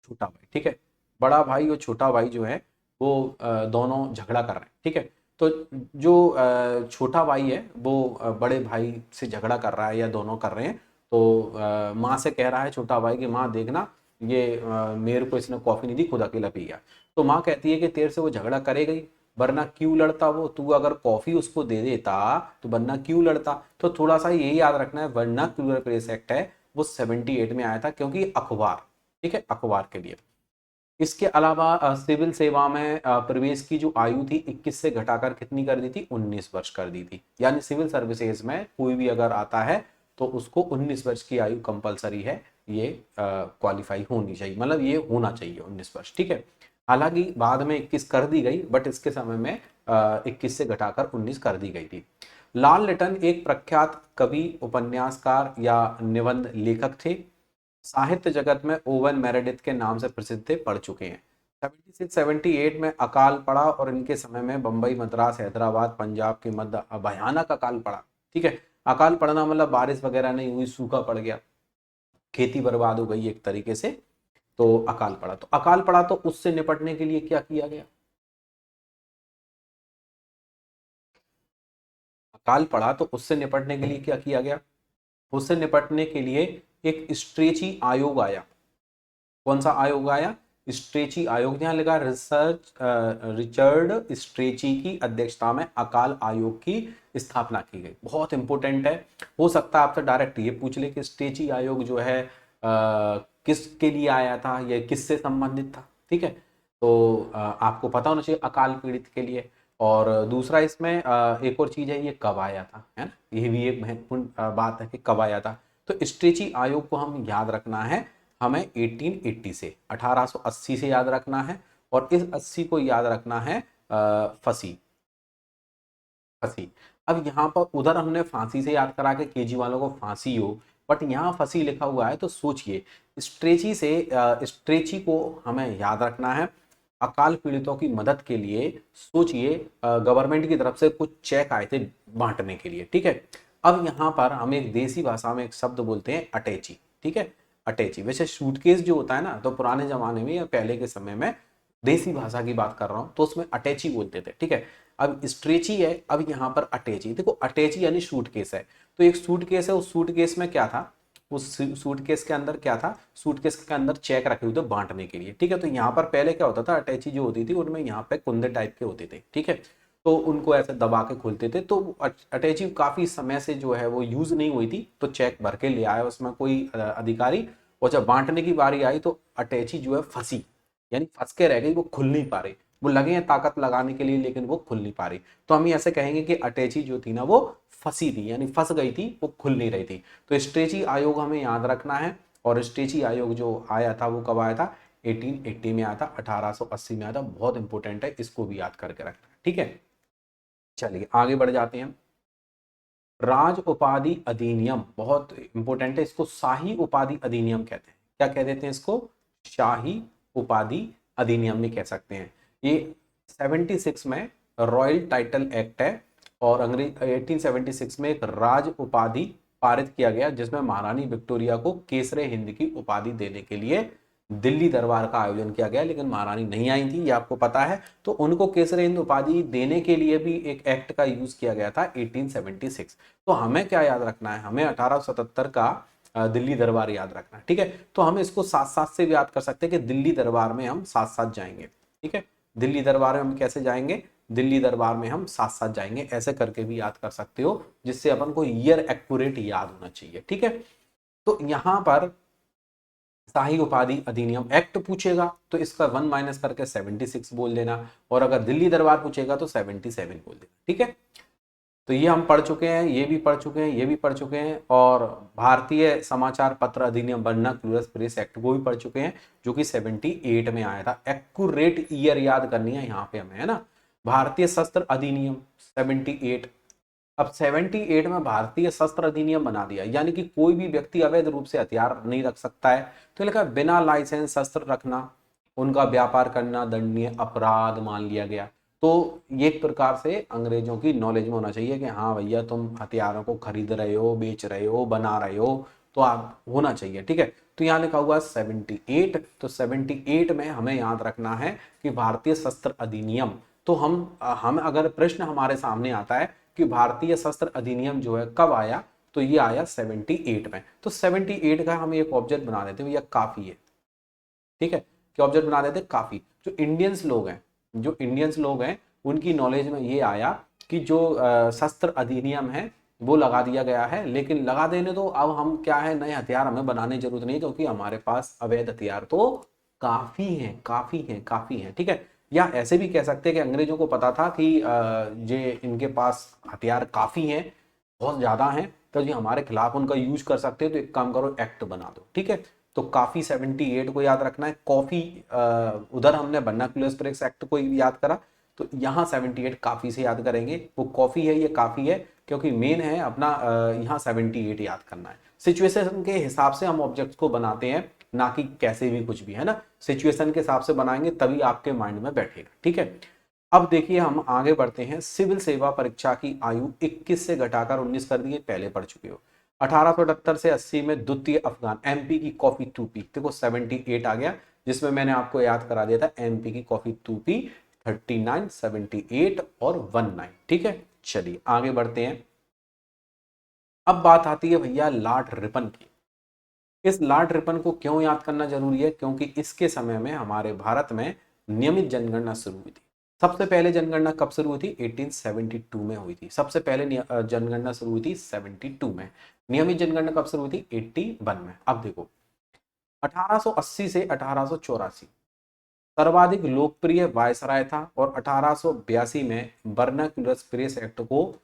छोटा भाई। ठीक है, बड़ा भाई और छोटा भाई जो है वो दोनों झगड़ा कर रहे हैं। ठीक है, तो जो छोटा भाई है वो बड़े भाई से झगड़ा कर रहा है या दोनों कर रहे हैं, तो माँ से कह रहा है छोटा भाई कि माँ देखना ये मेरे को इसने कॉफी नहीं दी, खुद अकेला पी गया। तो माँ कहती है कि तेरे से वो झगड़ा करेगा ही, वरना क्यों लड़ता वो, तू अगर कॉफी उसको दे देता तो वरना क्यों लड़ता। तो थोड़ा सा यही याद रखना है, वरना क्यूलर प्रेस एक्ट है वो 78 में आया था क्योंकि अखबार, ठीक है, अखबार के लिए। इसके अलावा सिविल सेवा में प्रवेश की जो आयु थी 21 से घटाकर कितनी कर दी थी, 19 वर्ष कर दी थी। यानी सिविल सर्विसेज में कोई भी अगर आता है तो उसको 19 वर्ष की आयु कंपलसरी है, ये क्वालिफाई होनी चाहिए, मतलब ये होना चाहिए 19 वर्ष। ठीक है, हालांकि बाद में 21 कर दी गई, बट इसके समय में 21 से घटाकर 19 कर दी गई थी। लॉर्ड लिटन एक प्रख्यात कवि, उपन्यासकार या निबंध लेखक थे। साहित्य जगत में ओवन मेरेडिथ के नाम से प्रसिद्ध थे, पढ़ चुके हैं। 76-78 में अकाल पड़ा और इनके समय में बंबई, मद्रास, हैदराबाद, पंजाब के मध्य भयानक अकाल पड़ा। ठीक है, अकाल पड़ना मतलब बारिश वगैरह नहीं हुई, सूखा पड़ गया, खेती बर्बाद हो गई एक तरीके से, तो अकाल पड़ा। तो अकाल पड़ा तो उससे निपटने के लिए क्या किया गया? अकाल पड़ा तो उससे निपटने के लिए क्या किया गया? उससे निपटने के लिए एक स्ट्रेची आयोग आया। कौन सा आयोग आया? स्ट्रेची आयोग। यहाँ लगा रिचर्ड स्ट्रेची की अध्यक्षता में अकाल आयोग की स्थापना की गई। बहुत इंपॉर्टेंट है, हो सकता है आपसे डायरेक्ट ये पूछ ले कि स्ट्रेची आयोग जो है किसके लिए आया था, या किससे संबंधित था। ठीक है, तो आपको पता होना चाहिए अकाल पीड़ित के लिए। और दूसरा इसमें एक और चीज है, ये कब आया था, है ना, ये भी एक महत्वपूर्ण बात है कि कब आया था। तो स्ट्रेची आयोग को हम याद रखना है, हमें 1880 से 1880 से याद रखना है, और इस 80 को याद रखना है फंसी। फंसी। अब यहाँ पर उधर हमने फांसी से याद करा के केजी वालों को फांसी हो, बट यहाँ फंसी लिखा हुआ है, तो सोचिए स्ट्रेची से स्ट्रेची को हमें याद रखना है। अकाल पीड़ितों की मदद के लिए सोचिए गवर्नमेंट की तरफ से कुछ चेक आए थे बांटने के लिए। ठीक है, अब यहाँ पर हम एक देसी भाषा में एक शब्द बोलते हैं अटैची। ठीक है, अटैची। वैसे सूटकेस जो होता है ना, तो पुराने जमाने में या पहले के समय में, देसी भाषा की बात कर रहा हूँ, तो उसमें अटैची बोलते थे। ठीक है, अब स्ट्रेची है, अब यहाँ पर अटैची। देखो अटैची यानी सूटकेस है, तो एक सूटकेस है, उस सूटकेस में क्या था, उस सूटकेस के अंदर क्या था, सूटकेस के अंदर चेक रखे हुए थे बांटने के लिए। ठीक है, तो यहाँ पर पहले क्या होता था, अटैची जो होती थी उनमें यहाँ पे कुंदे टाइप के होते थे। ठीक है, तो उनको ऐसे दबा के खोलते थे, तो अटैची काफी समय से जो है वो यूज नहीं हुई थी, तो चेक भर के ले आया उसमें कोई अधिकारी, और जब बांटने की बारी आई तो अटैची जो है फंसी, यानी फंस के रह गई, वो खुल नहीं पा रही। वो लगे हैं ताकत लगाने के लिए, लेकिन वो खुल नहीं पा रही। तो हम ऐसे कहेंगे कि अटैची जो थी ना, वो फंसी थी, यानी फंस गई थी, वो खुल नहीं रही थी। तो स्ट्रेची आयोग हमें याद रखना है। और स्ट्रेची आयोग जो आया था वो कब आया था? 1880 में आया था, 1880 में आया था। बहुत इंपॉर्टेंट है, इसको भी याद करके रखना है। ठीक है, चलिए आगे बढ़ जाते हैं। राज उपाधि अधिनियम बहुत इंपॉर्टेंट है, इसको शाही उपाधि अधिनियम कहते हैं। क्या कह देते हैं इसको? शाही उपाधि अधिनियम भी कह सकते हैं। ये 76 में रॉयल टाइटल एक्ट है, और अंग्रेज 1876 में एक राज उपाधि पारित किया गया, जिसमें महारानी विक्टोरिया को केसरे हिंद की उपाधि देने के लिए दिल्ली दरबार का आयोजन किया गया, लेकिन महारानी नहीं आई थी, ये आपको पता है। तो उनको केसरी हिंद उपाधि देने के लिए भी एक एक्ट का यूज किया गया था 1876। तो हमें क्या याद रखना है? हमें 1877 का दिल्ली दरबार याद रखना है। ठीक है, तो हम इसको साथ साथ से भी याद कर सकते हैं कि दिल्ली दरबार में हम साथ साथ जाएंगे। ठीक है, दिल्ली दरबार में हम कैसे जाएंगे? दिल्ली दरबार में हम साथ साथ जाएंगे, ऐसे करके भी याद कर सकते हो, जिससे अपन को ईयर एक्यूरेट याद होना चाहिए। ठीक है, तो यहां पर शाही उपाधि अधिनियम एक्ट पूछेगा तो इसका 1 माइनस करके 76 बोल देना, और अगर दिल्ली दरबार पूछेगा तो 77 बोल देना। ठीक है, तो ये हम पढ़ चुके हैं, ये भी पढ़ चुके हैं, ये भी पढ़ चुके हैं, और भारतीय समाचार पत्र अधिनियम वर्नाक्यूलर प्रेस एक्ट को भी पढ़ चुके हैं, जो कि 78 में आया था। एक्यूरेट ईयर याद करनी है यहाँ पे हमें, है ना। भारतीय शस्त्र अधिनियम 78। अब 78 में भारतीय शस्त्र अधिनियम बना दिया, यानी कि कोई भी व्यक्ति अवैध रूप से हथियार नहीं रख सकता है। तो लिखा है बिना लाइसेंस शस्त्र रखना, उनका व्यापार करना दंडनीय अपराध मान लिया गया। तो ये एक प्रकार से अंग्रेजों की नॉलेज में होना चाहिए कि हाँ भैया तुम हथियारों को खरीद रहे हो, बेच रहे हो, बना रहे हो, तो आप होना चाहिए। ठीक है, तो यहाँ लिखा हुआ है 78। तो 78 में हमें याद रखना है कि भारतीय शस्त्र अधिनियम। तो हम अगर प्रश्न हमारे सामने आता है कि भारतीय शस्त्र अधिनियम जो है कब आया, तो ये आया 78 में। तो 78 का हम एक ऑब्जेक्ट बना देते हैं, भैया काफी है। ठीक है, क्या ऑब्जेक्ट बना देते? काफी। जो इंडियंस लोग हैं, जो इंडियंस लोग हैं, उनकी नॉलेज में ये आया कि जो शस्त्र अधिनियम है वो लगा दिया गया है, लेकिन लगा देने दो, अब हम क्या है, नए हथियार हमें बनाने की जरूरत नहीं, क्योंकि हमारे पास अवैध हथियार तो काफी हैं, काफी हैं, काफी हैं। ठीक है, या ऐसे भी कह सकते हैं कि अंग्रेजों को पता था कि ये इनके पास हथियार काफी हैं, बहुत ज्यादा हैं, तो जी हमारे खिलाफ उनका यूज कर सकते हैं, तो एक काम करो एक्ट बना दो। ठीक है, तो काफी 78 को याद रखना है, कॉफी उधर हमने वर्नाक्युलर स्प्रेस एक्ट को याद करा, तो यहाँ 78 काफी से याद करेंगे। वो कॉफी है, ये काफी है, क्योंकि मेन है अपना यहाँ 78 याद करना है। सिचुएशन के हिसाब से हम ऑब्जेक्ट्स को बनाते हैं, ना कि कैसे भी कुछ भी, है ना। सिचुएशन के हिसाब से बनाएंगे तभी आपके माइंड में बैठेगा, ठीक है। अब देखिए हम आगे बढ़ते हैं। सिविल सेवा परीक्षा की आयु 21 से घटाकर 19 कर दी है, पहले पढ़ चुके हो। 1878 से 80 में द्वितीय अफगान एमपी की कॉफी टूपी, देखो 78 आ गया, जिसमें मैंने आपको याद करा दिया था एमपी की कॉफी टूपी 39, 78 और 19, ठीक है। चलिए आगे बढ़ते हैं। अब बात आती है भैया लॉर्ड रिपन की। इस लॉर्ड रिपन को क्यों याद करना जरूरी है? क्योंकि इसके समय में हमारे भारत में नियमित जनगणना शुरू हुई थी। सबसे पहले जनगणना कब शुरू हुई थी? 1872 में हुई थी। सबसे पहले जनगणना शुरू हुई थी 72 में। नियमित जनगणना कब शुरू हुई थी? 81 में। अब देखो 1880 से 1884 सर्वाधिक लोकप्रिय वायसराय था, और 1882 में वर्नाक्युलर स्पेस एक्ट को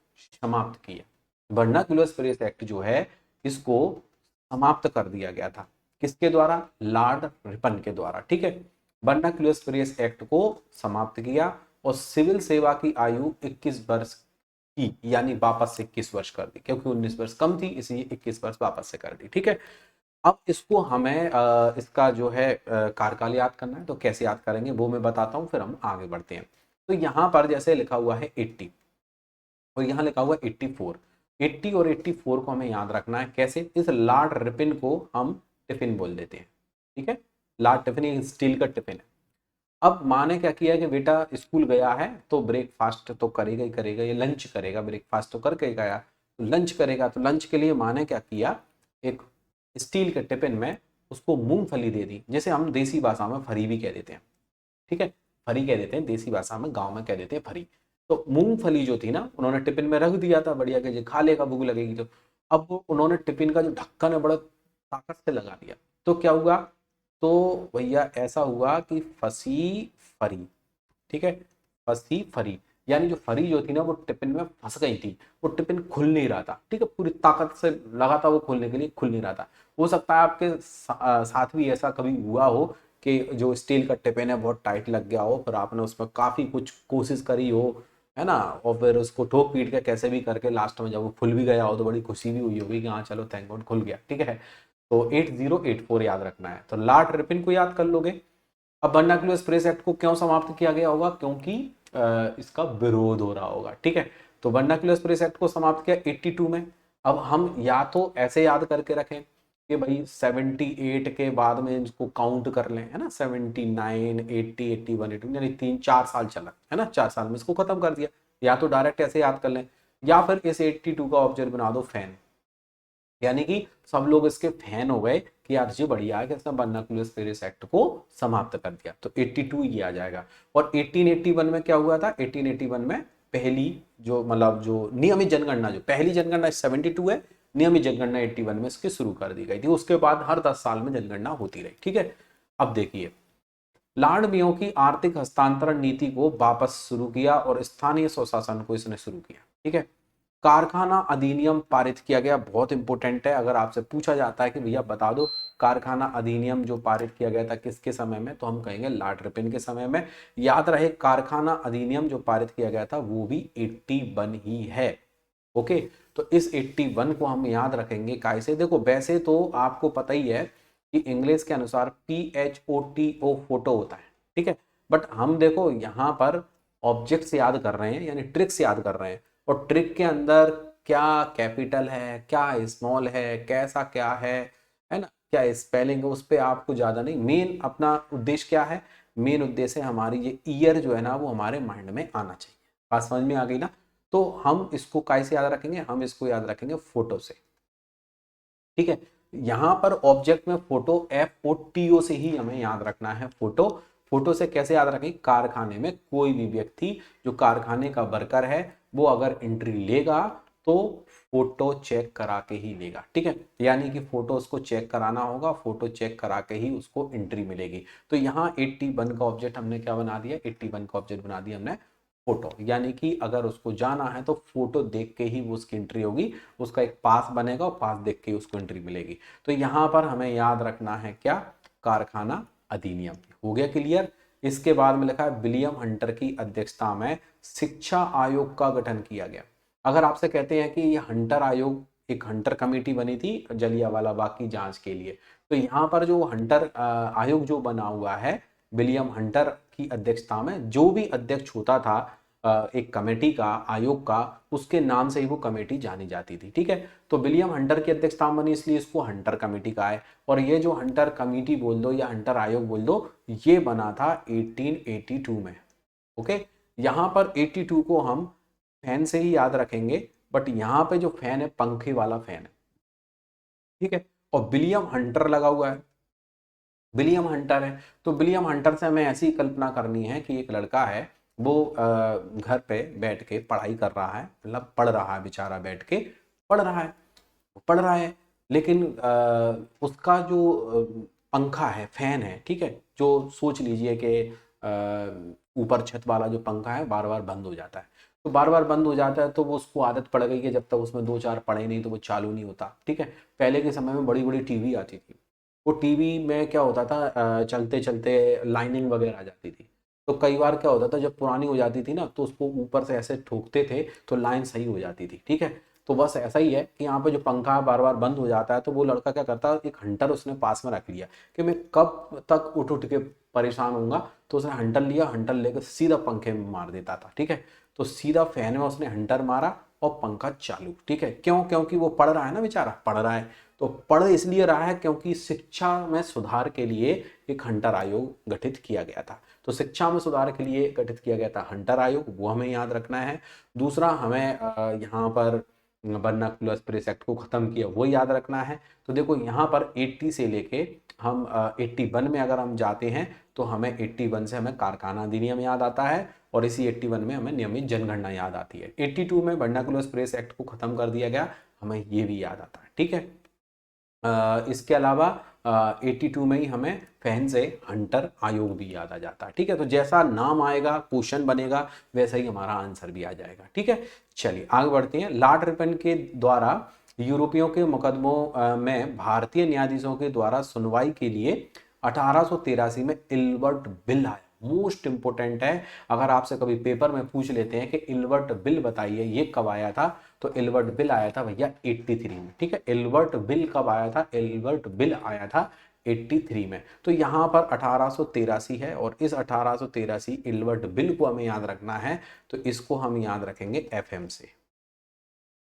समाप्त किया। वर्नाक्युलर स्पेस एक्ट जो है इसको समाप्त कर दिया गया था, किसके द्वारा? लॉर्ड रिपन के द्वारा, ठीक है। वर्नाक्युलर स्पेस एक्ट को समाप्त किया और सिविल सेवा की आयु 21 वर्ष की, यानी वापस से 21 वर्ष कर दी, क्योंकि 19 वर्ष कम थी इसलिए 21 वर्ष वापस से कर दी, ठीक है। अब इसको हमें इसका जो है कार्यकाल याद करना है, तो कैसे याद करेंगे वो मैं बताता हूँ, फिर हम आगे बढ़ते हैं। तो यहाँ पर जैसे लिखा हुआ है 80 और यहाँ लिखा हुआ है 84, 80 और 84 को हमें याद रखना है। कैसे? इस लॉर्ड रिपन को हम टिफिन बोल देते हैं, ठीक है। लॉर्ड टिफिन एक स्टील का टिफिन है। अब माँ ने क्या किया कि बेटा स्कूल गया है तो ब्रेकफास्ट तो करेगा ही करेगा, ये लंच करेगा, ब्रेकफास्ट तो करके गया तो लंच करेगा। तो लंच के लिए माँ ने क्या किया, एक स्टील के टिफिन में उसको मूंगफली दे दी, जैसे हम देसी भाषा में फरी भी कह देते हैं, ठीक है। फरी कह देते हैं देसी भाषा में, गाँव में कह देते हैं फरी। तो मूंगफली जो थी ना, उन्होंने टिफिन में रख दिया था, बढ़िया के खा लेगा भूख लगेगी तो। अब उन्होंने टिफिन का जो ढक्कन है बड़ा ताकत से लगा दिया, तो क्या हुआ? तो भैया ऐसा हुआ कि फंसी फरी, ठीक है। फंसी फरी, यानी जो फरी जो थी ना वो टिफिन में फंस गई थी, वो टिफिन खुल नहीं रहा था, ठीक है। पूरी ताकत से लगा था वो खोलने के लिए, खुल नहीं रहा था। हो सकता है आपके साथ भी ऐसा कभी हुआ हो कि जो स्टील का टिफिन है बहुत टाइट लग गया हो, फिर आपने उसमें काफी कुछ कोशिश करी हो, है ना, और फिर उसको ठोक पीट के कैसे भी करके लास्ट में जब वो खुल भी गया हो तो बड़ी खुशी भी हुई होगी कि हाँ चलो थैंक गॉड खुल गया, ठीक है। तो 8084 याद रखना है, तो लॉर्ड रिपन को याद कर लोगे। अब वर्नाक्युलर स्पेस एक्ट को क्यों समाप्त किया गया होगा? क्योंकि इसका विरोध हो रहा होगा, ठीक है। तो वर्नाक्युलर स्पेस एक्ट को समाप्त किया 82 में। अब हम या तो ऐसे याद करके रखें कि भाई 78 के बाद में इसको काउंट कर लें, है ना, 79, 80, 81, 82, यानी 3-4 साल चला, है ना, 4 साल में इसको खत्म कर दिया। या तो डायरेक्ट ऐसे याद कर लें, या फिर इस 82 का ऑब्जेक्ट बना दो फैन, यानी कि सब लोग इसके फैन हो गए कि यार जी बढ़िया है कि इसने वर्नाक्युलर स्पेस एक्ट को समाप्त कर दिया, तो 82 ये आ जाएगा। और 1881 में क्या हुआ था? 1881 में पहली जो मतलब जो नियमित जनगणना, जो पहली जनगणना 72 है, नियमित जनगणना 81 में इसकी शुरू कर दी गई थी। उसके बाद हर 10 साल में जनगणना होती रही, ठीक है। अब देखिए लॉर्ड मेयो की आर्थिक हस्तांतरण नीति को वापस शुरू किया और स्थानीय स्वशासन को इसने शुरू किया, ठीक है। कारखाना अधिनियम पारित किया गया, बहुत इंपॉर्टेंट है। अगर आपसे पूछा जाता है कि भैया बता दो कारखाना अधिनियम जो पारित किया गया था किसके समय में, तो हम कहेंगे लॉर्ड रिपन के समय में। याद रहे कारखाना अधिनियम जो पारित किया गया था वो भी 81 ही है, ओके। तो इस 81 को हम याद रखेंगे कैसे? देखो वैसे तो आपको पता ही है कि इंग्लिश के अनुसार PHOTO फोटो होता है, ठीक है। बट हम देखो यहाँ पर ऑब्जेक्ट्स याद कर रहे हैं, यानी ट्रिक्स याद कर रहे हैं, और ट्रिक के अंदर क्या कैपिटल है, क्या स्मॉल है, कैसा क्या है ना, क्या स्पेलिंग है, उस पर आपको ज़्यादा नहीं, मेन अपना उद्देश्य क्या है? मेन उद्देश्य है हमारी ये ईयर जो है ना वो हमारे माइंड में आना चाहिए। बात समझ में आ गई ना? तो हम इसको कैसे याद रखेंगे? हम इसको याद रखेंगे फोटो से, ठीक है। यहां पर ऑब्जेक्ट में फोटो FOTO से ही हमें याद रखना है। फोटो, फोटो से कैसे याद रखेंगे? कारखाने में कोई भी व्यक्ति जो कारखाने का वर्कर है वो अगर एंट्री लेगा तो फोटो चेक करा के ही लेगा, ठीक है। यानी कि फोटो उसको चेक कराना होगा, फोटो चेक करा के ही उसको एंट्री मिलेगी। तो यहाँ 81 का ऑब्जेक्ट हमने क्या बना दिया? 81 का ऑब्जेक्ट बना दिया हमने फोटो, यानी कि अगर उसको जाना है तो फोटो देख के ही वो उसकी एंट्री होगी, उसका एक पास बनेगा और पास देख के ही उसको एंट्री मिलेगी। तो यहाँ पर हमें याद रखना है क्या, कारखाना अधिनियम। हो गया क्लियर। इसके बाद में लिखा है विलियम हंटर की अध्यक्षता में शिक्षा आयोग का गठन किया गया। अगर आपसे कहते हैं कि ये हंटर आयोग, एक हंटर कमेटी बनी थी जलियांवाला बाग की जांच के लिए, तो यहाँ पर जो हंटर आयोग जो बना हुआ है विलियम हंटर की अध्यक्षता में, जो भी अध्यक्ष होता था एक कमेटी का, आयोग का, उसके नाम से ही वो कमेटी जानी जाती थी। ठीक है, तो विलियम हंटर की अध्यक्षता में बनी इसलिए इसको हंटर कमेटी कहा है। और ये जो हंटर कमेटी बोल दो या हंटर आयोग बोल दो, ये बना था 1882 में। ओके, यहाँ पर 82 को हम फैन से ही याद रखेंगे, बट यहाँ पे जो फैन है पंखे वाला फैन है। ठीक है, और विलियम हंटर लगा हुआ है, विलियम हंटर है, तो विलियम हंटर से हमें ऐसी कल्पना करनी है कि एक लड़का है, वो घर पे बैठ के पढ़ाई कर रहा है, मतलब पढ़ रहा है बेचारा, बैठ के पढ़ रहा है, पढ़ रहा है, लेकिन उसका जो पंखा है, फैन है, ठीक है, जो सोच लीजिए कि ऊपर छत वाला जो पंखा है बार बार बंद हो जाता है, तो बार बार बंद हो जाता है, तो वो उसको आदत पड़ गई है, जब तक उसमें दो चार पढ़े नहीं तो वो चालू नहीं होता। ठीक है, पहले के समय में बड़ी बड़ी टीवी आती थी, वो टीवी में क्या होता था, चलते चलते लाइनिंग वगैरह आ जाती थी, तो कई बार क्या होता था जब पुरानी हो जाती थी ना, तो उसको ऊपर से ऐसे ठोकते थे तो लाइन सही हो जाती थी। ठीक है, तो बस ऐसा ही है कि यहाँ पे जो पंखा बार बार बंद हो जाता है, तो वो लड़का क्या करता है, एक हंटर उसने पास में रख लिया कि मैं कब तक उठ उठ के परेशान होऊंगा, तो उसने हंटर लिया, हंटर लेकर सीधा पंखे में मार देता था। ठीक है, तो सीधा फैन में उसने हंटर मारा और पंखा चालू। ठीक है, क्यों, क्योंकि वो पढ़ रहा है ना बेचारा, पढ़ रहा है, तो पढ़ इसलिए रहा है क्योंकि शिक्षा में सुधार के लिए एक हंटर आयोग गठित किया गया था। तो शिक्षा में सुधार के लिए गठित किया गया था हंटर आयोग, वो हमें याद रखना है। दूसरा हमें यहाँ पर वर्नाक्युलर प्रेस एक्ट को खत्म किया, वो याद रखना है। तो देखो यहाँ पर 80 से लेके हम 81 में अगर हम जाते हैं, तो हमें 81 से हमें कारखाना अधिनियम याद आता है, और इसी 81 में हमें नियमित जनगणना याद आती है। 82 में वर्नाक्युलर प्रेस एक्ट को खत्म कर दिया गया, हमें ये भी याद आता है। ठीक है, इसके अलावा 82 में ही हमें फैन से हंटर आयोग भी याद आ जाता है। ठीक है, तो जैसा नाम आएगा क्वेश्चन बनेगा, वैसा ही हमारा आंसर भी आ जाएगा। ठीक है, चलिए आगे बढ़ते हैं। लॉर्ड रिपन के द्वारा यूरोपियों के मुकदमों में भारतीय न्यायाधीशों के द्वारा सुनवाई के लिए 1883 में इल्बर्ट बिल आया। मोस्ट इंपोर्टेंट है, अगर आपसे कभी पेपर में पूछ लेते हैं कि इल्बर्ट बिल बताइए ये कब आया था, तो इल्बर्ट बिल आया था भैया 83 में। ठीक है, इल्बर्ट बिल कब आया था, इल्बर्ट बिल आया था 83 में। तो यहाँ पर 1883 है, और इस 1883 इल्बर्ट बिल को हमें याद रखना है, तो इसको हम याद रखेंगे एफएम से।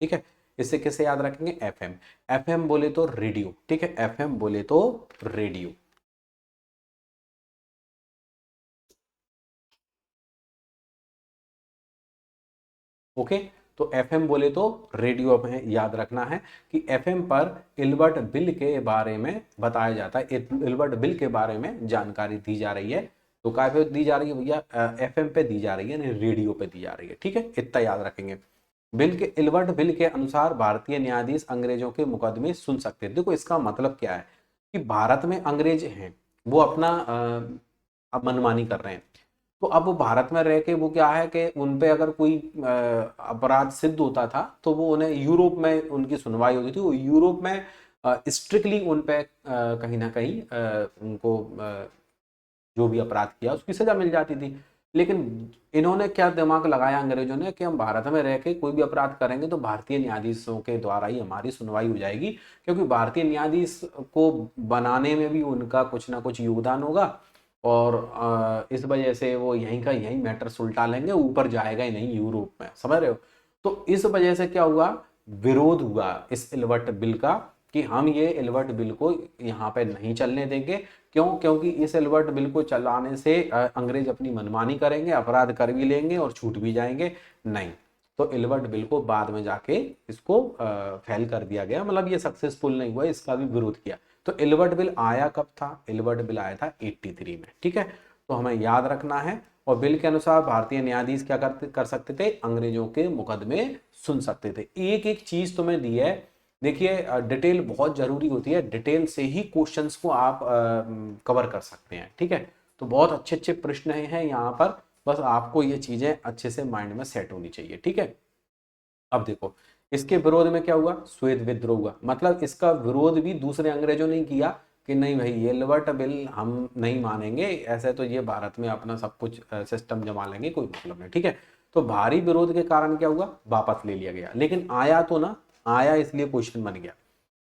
ठीक है, इससे कैसे याद रखेंगे, एफएम, एफएम बोले तो रेडियो। ठीक है, एफएम बोले तो रेडियो। ओके, तो एफएम बोले तो रेडियो हमें याद रखना है कि एफएम पर इल्बर्ट बिल के बारे में बताया जाता है, इल्बर्ट बिल के बारे में जानकारी दी जा रही है। तो काय पे दी जा रही है भैया, एफएम पे दी जा रही है, नहीं रेडियो पे दी जा रही है। ठीक है, इतना याद रखेंगे। बिल के, इल्बर्ट बिल के अनुसार भारतीय न्यायाधीश अंग्रेजों के मुकदमे सुन सकते हैं। देखो इसका मतलब क्या है कि भारत में अंग्रेज हैं, वो अपना अब मनमानी कर रहे हैं, तो अब वो भारत में रह के वो क्या है कि उन पे अगर कोई अपराध सिद्ध होता था, तो वो उन्हें यूरोप में उनकी सुनवाई होती थी, वो यूरोप में स्ट्रिक्टली उन पे कहीं ना कहीं उनको जो भी अपराध किया उसकी सजा मिल जाती थी। लेकिन इन्होंने क्या दिमाग लगाया अंग्रेजों ने कि हम भारत में रह के कोई भी अपराध करेंगे तो भारतीय न्यायाधीशों के द्वारा ही हमारी सुनवाई हो जाएगी, क्योंकि भारतीय न्यायाधीश को बनाने में भी उनका कुछ ना कुछ योगदान होगा, और इस वजह से वो यहीं का यहीं मैटर सुलटा लेंगे, ऊपर जाएगा ही नहीं यूरोप में, समझ रहे हो। तो इस वजह से क्या हुआ, विरोध हुआ इस इल्बर्ट बिल का, कि हम ये इल्बर्ट बिल को यहाँ पे नहीं चलने देंगे। क्यों, क्योंकि इस इल्बर्ट बिल को चलाने से अंग्रेज अपनी मनमानी करेंगे, अपराध कर भी लेंगे और छूट भी जाएंगे, नहीं। तो इल्बर्ट बिल को बाद में जाके इसको फेल कर दिया गया, मतलब ये सक्सेसफुल नहीं हुआ, इसका भी विरोध किया। तो इल्बर्ट बिल आया कब था, इल्बर्ट बिल आया था 83 में। ठीक है, तो हमें याद रखना है। और बिल के अनुसार भारतीय न्यायाधीश क्या कर सकते थे, अंग्रेजों के मुकदमे सुन सकते थे। एक एक चीज तुम्हें दी है, देखिए डिटेल बहुत जरूरी होती है, डिटेल से ही क्वेश्चंस को आप कवर कर सकते हैं। ठीक है, तो बहुत अच्छे अच्छे प्रश्न हैं यहाँ पर, बस आपको ये चीजें अच्छे से माइंड में सेट होनी चाहिए, ठीक है। अब देखो, इसके विरोध में क्या हुआ, श्वेत विद्रोह हुआ। मतलब इसका विरोध भी दूसरे अंग्रेजों ने किया कि नहीं भाई ये लिबर्ट बिल हम नहीं मानेंगे, ऐसे तो ये भारत में अपना सब कुछ सिस्टम जमा लेंगे, कोई मतलब नहीं, ठीक है। तो भारी विरोध के कारण क्या हुआ, वापस ले लिया गया। लेकिन आया तो ना, आया इसलिए क्वेश्चन बन गया।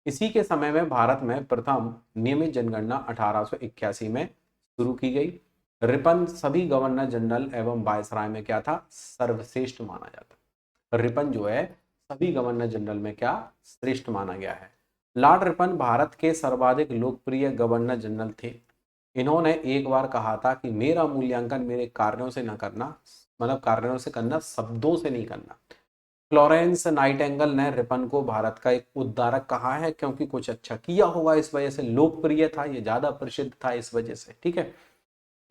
इसी के समय में भारत में प्रथम नियमित जनगणना 1881 में शुरू की गई। रिपन सभी गवर्नर जनरल एवं वायसराय में क्या था, सर्वश्रेष्ठ माना जाता। रिपन जो है सभी गवर्नर जनरल में क्या, श्रेष्ठ माना गया है। लॉर्ड रिपन भारत के सर्वाधिक लोकप्रिय गवर्नर जनरल थे। इन्होंने एक बार कहा था कि मेरा मूल्यांकन मेरे कार्यों से न करना, मतलब कार्यों से करना, शब्दों से नहीं करना। फ्लोरेंस नाइटेंगल ने रिपन को भारत का एक उद्धारक कहा है, क्योंकि कुछ अच्छा किया होगा, इस वजह से लोकप्रिय था, ये ज्यादा प्रसिद्ध था इस वजह से, ठीक है।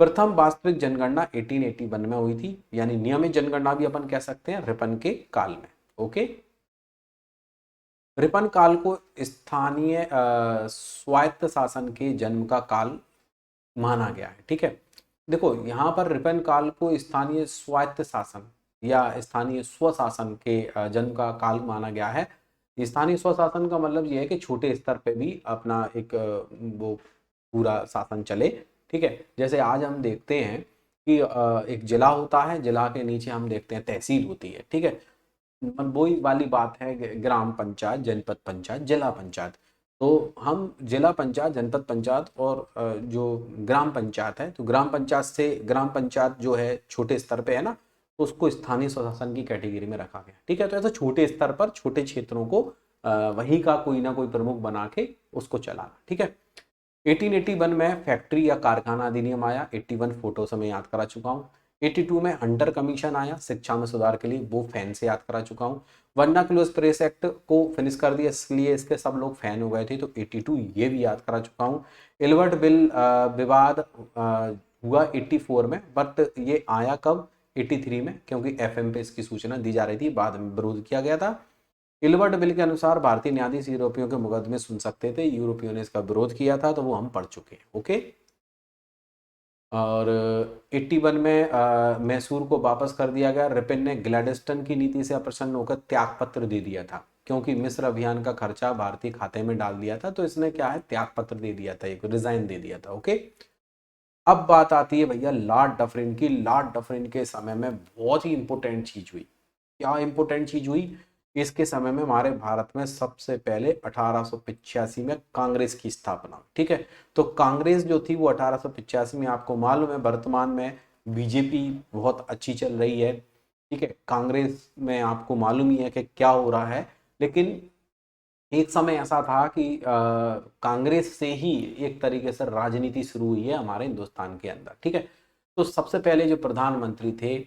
प्रथम वास्तविक जनगणना 1881 में हुई थी, यानी नियमित जनगणना भी अपन कह सकते हैं रिपन के काल में। ओके, रिपन काल को स्थानीय स्वायत्त शासन के जन्म का काल माना गया है, ठीक है। देखो यहाँ पर रिपन काल को स्थानीय स्वायत्त शासन या स्थानीय स्वशासन के जन्म का काल माना गया है। स्थानीय स्वशासन का मतलब ये है कि छोटे स्तर पे भी अपना एक वो पूरा शासन चले, ठीक है। जैसे आज हम देखते हैं कि एक जिला होता है, जिला के नीचे हम देखते हैं तहसील होती है, ठीक है। वही वाली बात है, ग्राम पंचायत, जनपद पंचायत, जिला पंचायत। तो हम जिला पंचायत, जनपद पंचायत और जो ग्राम पंचायत है, तो ग्राम पंचायत से, ग्राम पंचायत जो है छोटे स्तर पे है ना, तो उसको स्थानीय स्वशासन की कैटेगरी में रखा गया, ठीक है। तो ऐसे छोटे स्तर पर छोटे क्षेत्रों को वहीं का कोई ना कोई प्रमुख बना के उसको चलाना, ठीक है। 1881 में फैक्ट्री या कारखाना अधिनियम आया। 81 फोटो से मैं याद करा चुका हूँ। 82 में हंटर कमीशन आया शिक्षा में सुधार के लिए, वो फैन से याद करा चुका हूँ। वर्नाक्युलर प्रेस एक्ट को फिनिश कर दिया, इसलिए इसके सब लोग फैन हो गए थे, तो 82 ये भी याद करा चुका हूँ। एल्बर्ट बिल विवाद हुआ 84 में, बट ये आया कब, 83 में, क्योंकि एफएम पे इसकी सूचना दी जा रही थी, बाद में विरोध किया गया था। इल्बर्ट बिल के अनुसार भारतीय न्यायाधीश यूरोपियों के मुकदमे सुन सकते थे, यूरोपियों ने इसका विरोध किया था, तो वो हम पढ़ चुके हैं। ओके, और 81 में मैसूर को वापस कर दिया गया। रिपन ने ग्लैडस्टन की नीति से अप्रसन्न होकर त्याग पत्र दे दिया था, क्योंकि मिस्र अभियान का खर्चा भारतीय खाते में डाल दिया था, तो इसने क्या है, त्याग पत्र दे दिया था, एक रिजाइन दे दिया था। ओके, अब बात आती है भैया लॉर्ड डफरिन की। लॉर्ड डफरिन के समय में बहुत ही इंपॉर्टेंट चीज हुई। क्या इंपॉर्टेंट चीज हुई, इसके समय में हमारे भारत में सबसे पहले 1885 में कांग्रेस की स्थापना, ठीक है। तो कांग्रेस जो थी वो 1885 में, आपको मालूम है वर्तमान में बीजेपी बहुत अच्छी चल रही है, ठीक है। कांग्रेस में आपको मालूम ही है कि क्या हो रहा है, लेकिन एक समय ऐसा था कि कांग्रेस से ही एक तरीके से राजनीति शुरू हुई है हमारे हिंदुस्तान के अंदर, ठीक है। तो सबसे पहले जो प्रधानमंत्री थे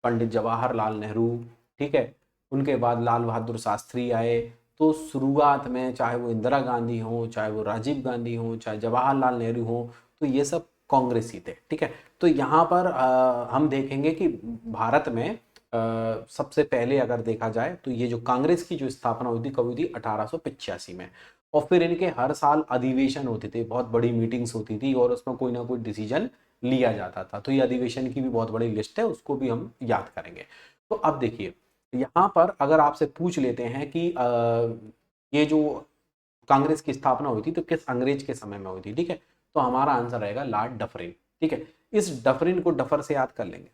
पंडित जवाहरलाल नेहरू, ठीक है। उनके बाद लाल बहादुर शास्त्री आए। तो शुरुआत में चाहे वो इंदिरा गांधी हो, चाहे वो राजीव गांधी हो, चाहे जवाहरलाल नेहरू हो, तो ये सब कांग्रेस ही थे, ठीक है। तो यहाँ पर हम देखेंगे कि भारत में सबसे पहले अगर देखा जाए तो ये जो कांग्रेस की जो स्थापना हुई थी कब हुई थी, 1885 में। और फिर इनके हर साल अधिवेशन होते थे, बहुत बड़ी मीटिंग्स होती थी, और उसमें कोई ना कोई डिसीजन लिया जाता था। तो ये अधिवेशन की भी बहुत बड़ी लिस्ट है, उसको भी हम याद करेंगे। तो अब देखिए यहाँ पर अगर आपसे पूछ लेते हैं कि ये जो कांग्रेस की स्थापना हुई थी तो किस अंग्रेज के समय में हुई थी, ठीक है। तो हमारा आंसर रहेगा लॉर्ड डफरिन, ठीक है। इस डफरिन को डफर से याद कर लेंगे,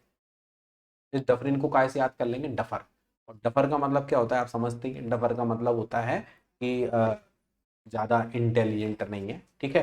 इस डफरिन को काय से याद कर लेंगे, डफर। और डफर का मतलब क्या होता है आप समझते हैं, डफर का मतलब होता है कि ज्यादा इंटेलिजेंट नहीं है, ठीक है।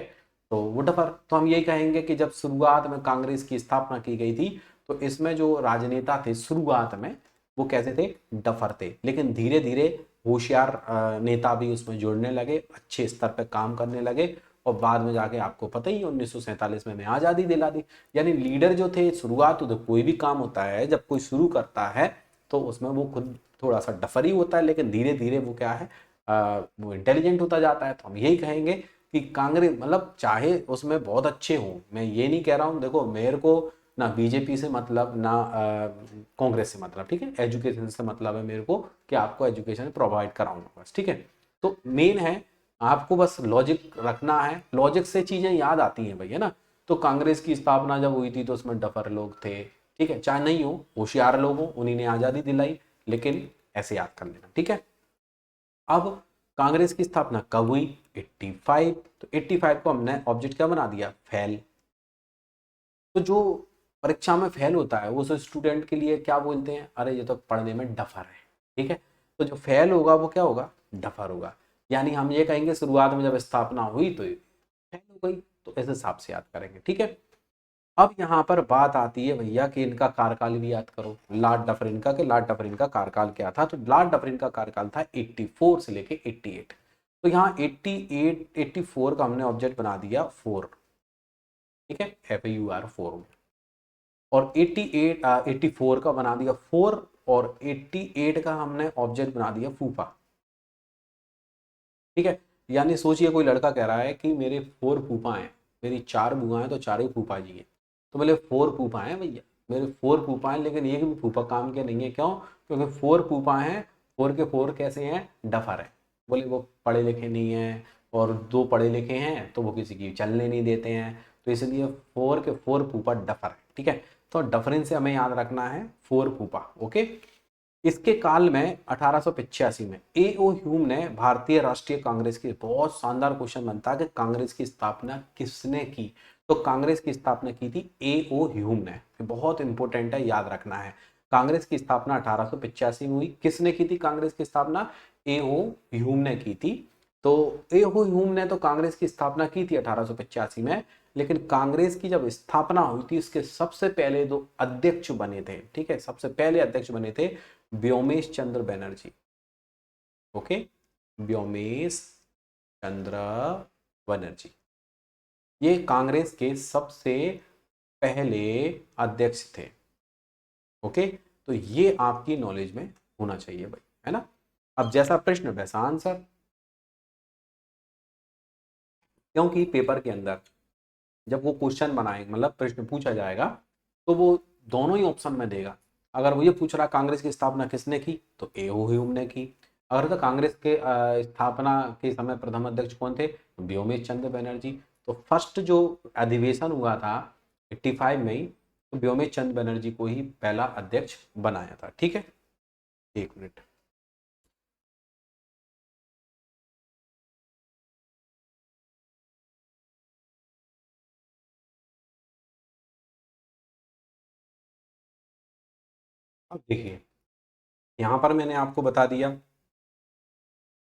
तो वो डफर, तो हम यही कहेंगे कि जब शुरुआत में कांग्रेस की स्थापना की गई थी तो इसमें जो राजनेता थे शुरुआत में वो कैसे थे, डफर थे। लेकिन धीरे धीरे होशियार नेता भी उसमें जुड़ने लगे, अच्छे स्तर पर काम करने लगे, और बाद में जाके आपको पता ही 1947 में आजादी दिला दी। यानी लीडर जो थे शुरुआत, तो कोई भी काम होता है जब कोई शुरू करता है तो उसमें वो खुद थोड़ा सा डफर ही होता है, लेकिन धीरे धीरे वो क्या है, वो इंटेलिजेंट होता जाता है। तो हम यही कहेंगे कि कांग्रेस मतलब चाहे उसमें बहुत अच्छे हों, मैं ये नहीं कह रहा हूँ, देखो मेरे को ना बीजेपी से मतलब ना कांग्रेस से मतलब, ठीक है। एजुकेशन से मतलब है मेरे को कि आपको एजुकेशन प्रोवाइड कराऊंगा बस, ठीक है। तो मेन है आपको बस लॉजिक रखना है, लॉजिक से चीजें याद आती हैं भैया ना। तो कांग्रेस की स्थापना जब हुई थी तो उसमें डफर लोग थे, ठीक है, चाहे नहीं हो, होशियार लोग हो, उन्हीं ने आजादी दिलाई, लेकिन ऐसे याद कर लेना, ठीक है। अब कांग्रेस की स्थापना कब हुई? 85। तो 85 को हमने ऑब्जेक्ट क्या बना दिया? फेल। तो जो परीक्षा में फेल होता है उस स्टूडेंट के लिए क्या बोलते हैं? अरे ये तो पढ़ने में डफर है, ठीक है। तो जो फेल होगा वो क्या होगा? डफर होगा। यानी हम ये कहेंगे शुरुआत में जब स्थापना हुई तो फेल हो गई, तो इस हिसाब से याद करेंगे, ठीक है। अब यहाँ पर बात आती है भैया कि इनका कार्यकाल भी याद करो, लॉर्ड डफरिन का, कि लॉर्ड डफरिन का कार्यकाल क्या था। तो लॉर्ड डफरिन का कार्यकाल था 84 से लेके 88। तो यहाँ 88 84 का हमने ऑब्जेक्ट बना दिया 4, ठीक है, FAUR 4। और 88 84 का बना दिया 4, और 88 का हमने ऑब्जेक्ट बना दिया फूफा, ठीक है। यानी सोचिए कोई लड़का कह रहा है कि मेरे 4 फूफा हैं, मेरी 4 बुआ हैं, तो 4 ही फूफा जी हैं। तो बोले 4 फूफा हैं भैया, मेरे 4 फूफा हैं, लेकिन एक भी फूफा काम के नहीं है। क्यों? क्योंकि 4 फूफा हैं, 4 के 4 कैसे हैं? डफर है। बोले वो पढ़े लिखे नहीं हैं, और 2 पढ़े लिखे हैं तो वो किसी की चलने नहीं देते हैं, तो इसलिए 4 के 4 फूफा डफर है, ठीक है। तो डफरिन से हमें याद रखना है 4 फूफा, ओके। इसके काल में 1885 में A.O. ह्यूम ने भारतीय राष्ट्रीय कांग्रेस की, बहुत शानदार क्वेश्चन बनता है कि कांग्रेस की स्थापना किसने की? तो कांग्रेस की स्थापना की थी A.O. ह्यूम ने। बहुत इंपॉर्टेंट है, याद रखना है। कांग्रेस की स्थापना 1885 में हुई। किसने की थी कांग्रेस की स्थापना? A.O. ह्यूम ने की थी। तो A.O. ह्यूम ने तो कांग्रेस की स्थापना की थी 1885 में, लेकिन कांग्रेस की जब स्थापना हुई थी इसके सबसे पहले 2 अध्यक्ष बने थे, ठीक है, सबसे पहले अध्यक्ष बने थे व्योमेश चंद्र बनर्जी, ओके, व्योमेश चंद्र बनर्जी। ये कांग्रेस के सबसे पहले अध्यक्ष थे, ओके। तो ये आपकी नॉलेज में होना चाहिए भाई, है ना। अब जैसा प्रश्न वैसा आंसर, क्योंकि पेपर के अंदर जब वो क्वेश्चन बनाए, मतलब प्रश्न पूछा जाएगा, तो वो दोनों ही ऑप्शन में देगा। अगर वो ये पूछ रहा कांग्रेस की स्थापना किसने की, तो A.O. ह्यूम ने की। अगर तो कांग्रेस के स्थापना के समय प्रथम अध्यक्ष कौन थे? व्योमेश चंद्र बनर्जी। तो फर्स्ट जो अधिवेशन हुआ था 85 में ही, तो व्योमेश चंद्र बनर्जी को ही पहला अध्यक्ष बनाया था, ठीक है। एक मिनट। अब देखिए, यहाँ पर मैंने आपको बता दिया,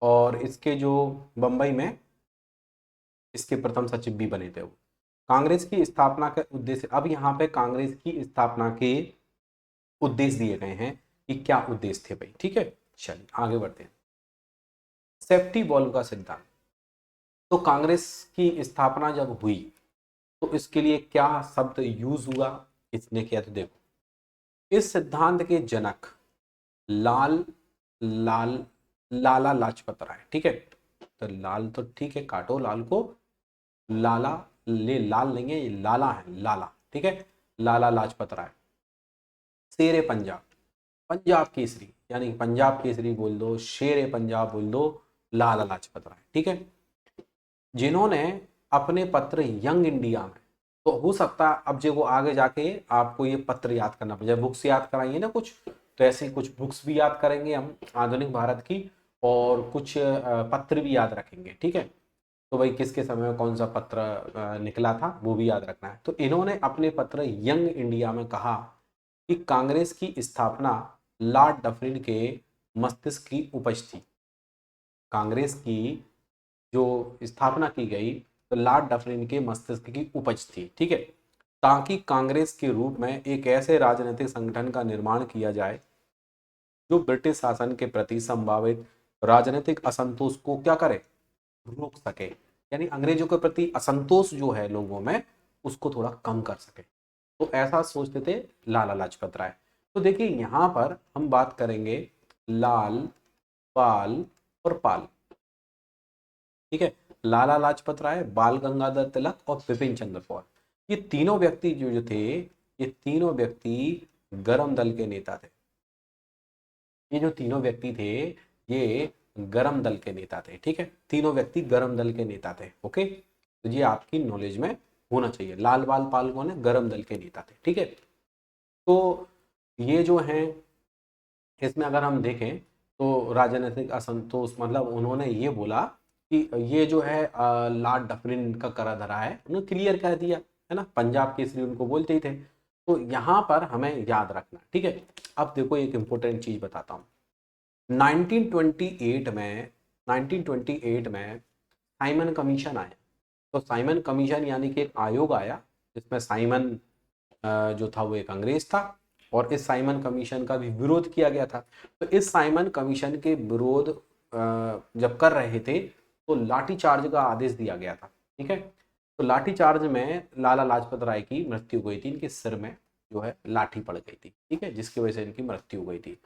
और इसके जो बंबई में इसके प्रथम सचिव भी बने थे वो। कांग्रेस की स्थापना का उद्देश्य, अब यहाँ पे कांग्रेस की स्थापना के उद्देश्य दिए गए हैं कि क्या उद्देश्य थे भाई, ठीक है। चलिए आगे बढ़ते हैं। सेफ्टी वॉल्व का सिद्धांत। तो कांग्रेस की स्थापना जब हुई तो इसके लिए क्या शब्द यूज हुआ? इसने किया, तो देखो, इस सिद्धांत के जनक लाल लाल लाला लाजपत राय, ठीक है। तो लाल तो ठीक है, काटो लाल को, लाला, ले लाल नहीं है, ये लाला है, लाला, ठीक है। लाला लाजपत राय, शेर पंजाब, पंजाब केसरी, यानी पंजाब केसरी बोल दो, शेर पंजाब बोल दो, लाला लाजपत राय, ठीक है। जिन्होंने अपने पत्र यंग इंडिया में, तो हो सकता है अब जो आगे जाके आपको ये पत्र याद करना पड़े, बुक्स याद कराइए ना कुछ, तो ऐसे कुछ बुक्स भी याद करेंगे हम आधुनिक भारत की, और कुछ पत्र भी याद रखेंगे, ठीक है। तो भाई किसके समय में कौन सा पत्र निकला था वो भी याद रखना है। तो इन्होंने अपने पत्र यंग इंडिया में कहा कि कांग्रेस की स्थापना लॉर्ड डफरिन के मस्तिष्क की उपज थी। कांग्रेस की जो स्थापना की गई तो लॉर्ड डफरिन के मस्तिष्क की उपज थी, ठीक है, ताकि कांग्रेस के रूप में एक ऐसे राजनीतिक संगठन का निर्माण किया जाए जो ब्रिटिश शासन के प्रति संभावित राजनीतिक असंतोष को क्या करे? रोक सके। यानी अंग्रेजों के प्रति असंतोष जो है लोगों में, उसको थोड़ा कम कर सके। तो ऐसा सोचते थे लाला लाजपत राय। तो देखिए यहां पर हम बात करेंगे लाल, पाल और पाल, ठीक है। लाला लाजपत राय, बाल गंगाधर तिलक और बिपिन चंद्र पाल, ये तीनों व्यक्ति जो थे, ये तीनों व्यक्ति गरम दल के नेता थे। ये जो तीनों व्यक्ति थे ये गरम दल के नेता थे, ठीक है। तीनों व्यक्ति गरम दल के नेता थे, ओके। तो ये आपकी नॉलेज में होना चाहिए। लाल बाल पाल कौन है? गरम दल के नेता थे, ठीक है। तो ये जो है, इसमें अगर हम देखें तो राजनीतिक असंतोष, मतलब उन्होंने ये बोला कि ये जो है लॉर्ड डफरिन का करा धरा है, उन्होंने क्लियर कर दिया, है ना, पंजाब केसरी उनको बोलते ही थे। तो यहाँ पर हमें याद रखना, ठीक है। अब देखो एक इंपॉर्टेंट चीज बताता हूँ। 1928 में 1928 में साइमन कमीशन आया। तो साइमन कमीशन यानी कि एक आयोग आया, जिसमें साइमन जो था वो एक अंग्रेज था, और इस साइमन कमीशन का भी विरोध किया गया था। तो इस साइमन कमीशन के विरोध जब कर रहे थे तो लाठीचार्ज का आदेश दिया गया था, ठीक है। तो लाठीचार्ज में लाला लाजपत राय की मृत्यु हुई थी, इनके सिर में जो है लाठी पड़ गई थी, ठीक है, जिसकी वजह से इनकी मृत्यु हो गई थी।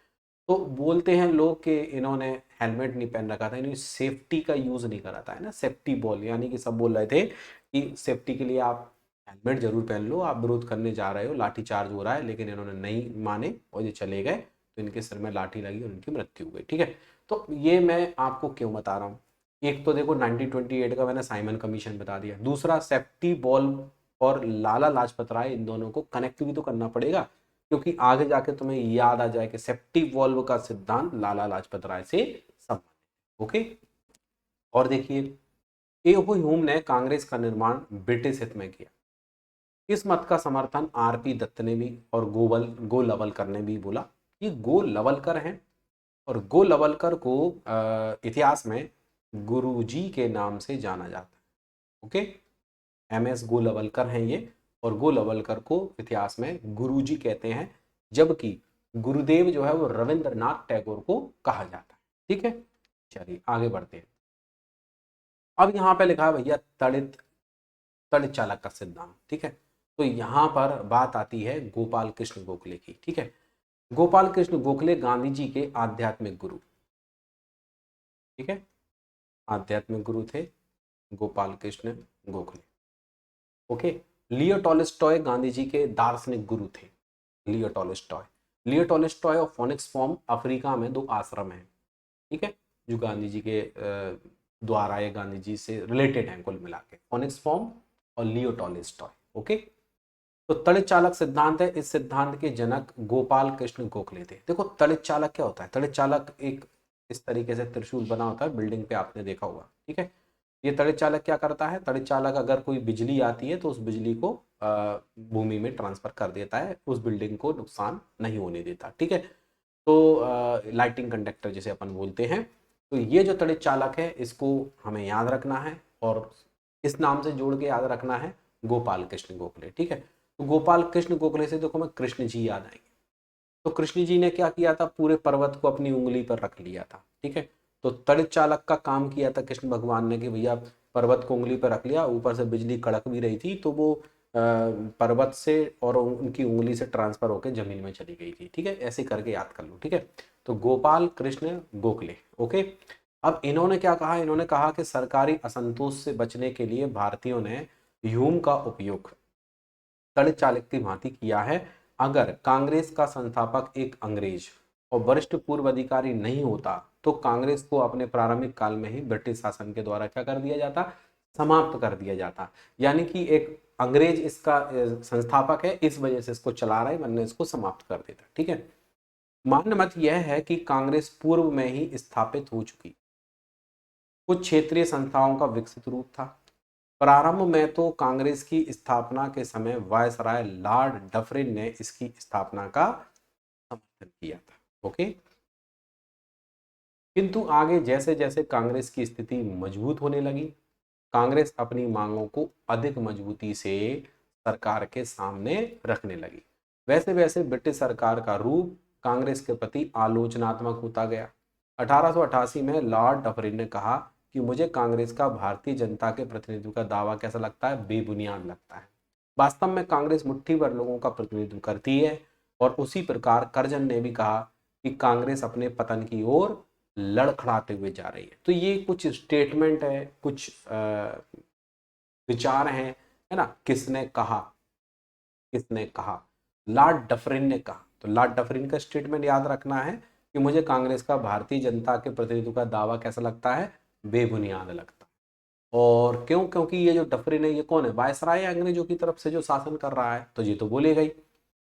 तो बोलते हैं लोग कि इन्होंने हेलमेट नहीं पहन रखा था, इन्होंने सेफ्टी का यूज नहीं करा था, है ना, सेफ्टी बॉल, यानी कि सब बोल रहे थे कि सेफ्टी के लिए आप हेलमेट जरूर पहन लो, आप विरोध करने जा रहे हो, लाठी चार्ज हो रहा है, लेकिन इन्होंने नहीं माने और ये चले गए, तो इनके सिर में लाठी लगी और उनकी मृत्यु हो गई, ठीक है। तो ये मैं आपको क्यों बता रहा हूँ, एक तो देखो 1928 का मैंने साइमन कमीशन बता दिया, दूसरा सेफ्टी बॉल और लाला लाजपत राय, इन दोनों को कनेक्ट भी तो करना पड़ेगा, क्योंकि आगे जाके तुम्हें याद आ जाए कि सेफ्टी वॉल्व का सिद्धांत लाला लाजपत राय से संबंधित। ओके, और देखिए एओ ह्यूम ने कांग्रेस का निर्माण ब्रिटिश हित में किया। इस मत का समर्थन आरपी दत्त ने भी और गो लवलकर ने भी बोला। ये गो लवलकर हैं, और गो लवलकर को इतिहास में गुरुजी के नाम से जाना जाता है। ओके, एमएस गो लवलकर हैं ये, और गो लवलकर को इतिहास में गुरुजी कहते हैं, जबकि गुरुदेव जो है वो रविंद्रनाथ टैगोर को कहा जाता है, ठीक है। चलिए आगे बढ़ते हैं। अब यहाँ पे लिखा है भैया तड़ित चालक का सिद्धांत, ठीक है। तो यहाँ पर बात आती है गोपाल कृष्ण गोखले की, ठीक है। गोपाल कृष्ण गोखले गांधी जी के आध्यात्मिक गुरु, ठीक है, आध्यात्मिक गुरु थे Gopal Krishna Gokhale. Okay, Leo Tolstoy Gandhi ji के दार्शनिक गुरु थे। लियो टॉलस्टॉय और फोनिक्स फॉर्म, अफ्रीका में दो आश्रम हैं, ठीक है, जो गांधी जी के द्वारा या गांधी जी से रिलेटेड हैं कुल मिला के, फोनिक्स फॉर्म और लियो टॉलस्टॉय। ओके, तो तड़ित चालक सिद्धांत है, इस सिद्धांत के जनक गोपाल कृष्ण गोखले थे। देखो तड़ित चालक क्या होता है, तड़ित चालक एक इस तरीके से त्रिशूल बना होता है, बिल्डिंग पे आपने देखा होगा, ठीक है। ये तड़ित चालक क्या करता है, तड़ित चालक अगर कोई बिजली आती है तो उस बिजली को भूमि में ट्रांसफर कर देता है, उस बिल्डिंग को नुकसान नहीं होने देता, ठीक है। तो लाइटिंग कंडक्टर जिसे अपन बोलते हैं। तो ये जो तड़ित चालक है इसको हमें याद रखना है, और इस नाम से जोड़ के याद रखना है गोपाल कृष्ण गोखले, ठीक है। तो गोपाल कृष्ण गोखले से देखो मैं कृष्ण जी याद आएंगे। तो कृष्ण जी ने क्या किया था, पूरे पर्वत को अपनी उंगली पर रख लिया था, ठीक है। तो तड़ित चालक का काम किया था कृष्ण भगवान ने कि भैया पर्वत को उंगली पर रख लिया, ऊपर से बिजली कड़क भी रही थी, तो वो पर्वत से और उनकी उंगली से ट्रांसफर होकर जमीन में चली गई थी, ठीक है। ऐसे करके याद कर लो, ठीक है। तो गोपाल कृष्ण गोखले, ओके। अब इन्होंने क्या कहा, इन्होंने कहा कि सरकारी असंतोष से बचने के लिए भारतीयों ने ह्यूम का उपयोग तड़ित चालक की भांति किया है। अगर कांग्रेस का संस्थापक एक अंग्रेज और वरिष्ठ पूर्व अधिकारी नहीं होता तो कांग्रेस को अपने प्रारंभिक काल में ही ब्रिटिश शासन के द्वारा क्या कर दिया जाता, समाप्त कर दिया जाता। यानी कि एक अंग्रेज इसका संस्थापक है, इस वजह से इसको चला रहा है, वरना इसको समाप्त कर देता, ठीक है। मान्य मत यह है कि कांग्रेस पूर्व में ही स्थापित हो चुकी कुछ क्षेत्रीय संस्थाओं का विकसित रूप था। प्रारंभ में तो कांग्रेस की स्थापना के समय वायसराय लॉर्ड डफरिन ने इसकी स्थापना का समर्थन किया था। ओके, किंतु आगे जैसे जैसे कांग्रेस की स्थिति मजबूत होने लगी, कांग्रेस अपनी मांगों को अधिक मजबूती से सरकार के सामने रखने लगी। वैसे वैसे ब्रिटिश सरकार का रूप कांग्रेस के प्रति आलोचनात्मक होता गया। 1888 में लॉर्ड डफरिन ने कहा कि मुझे कांग्रेस का भारतीय जनता के प्रतिनिधित्व का दावा कैसा लगता है, बेबुनियाद लगता है। वास्तव में कांग्रेस मुट्ठी भर लोगों का प्रतिनिधित्व करती है। और उसी प्रकार करजन ने भी कहा कि कांग्रेस अपने पतन की ओर लड़खड़ाते हुए जा रही है। तो ये कुछ स्टेटमेंट है, कुछ विचार हैं, है ना। किसने कहा, लॉर्ड डफरिन ने कहा। तो लॉर्ड डफरिन का स्टेटमेंट याद रखना है कि मुझे कांग्रेस का भारतीय जनता के प्रतिनिधित्व का दावा कैसा लगता है, बेबुनियाद लगता है। और क्यों, क्योंकि ये जो डफरिन है ये कौन है, वायसराय अंग्रेजों की तरफ से जो शासन कर रहा है, तो ये तो बोलेगा ही।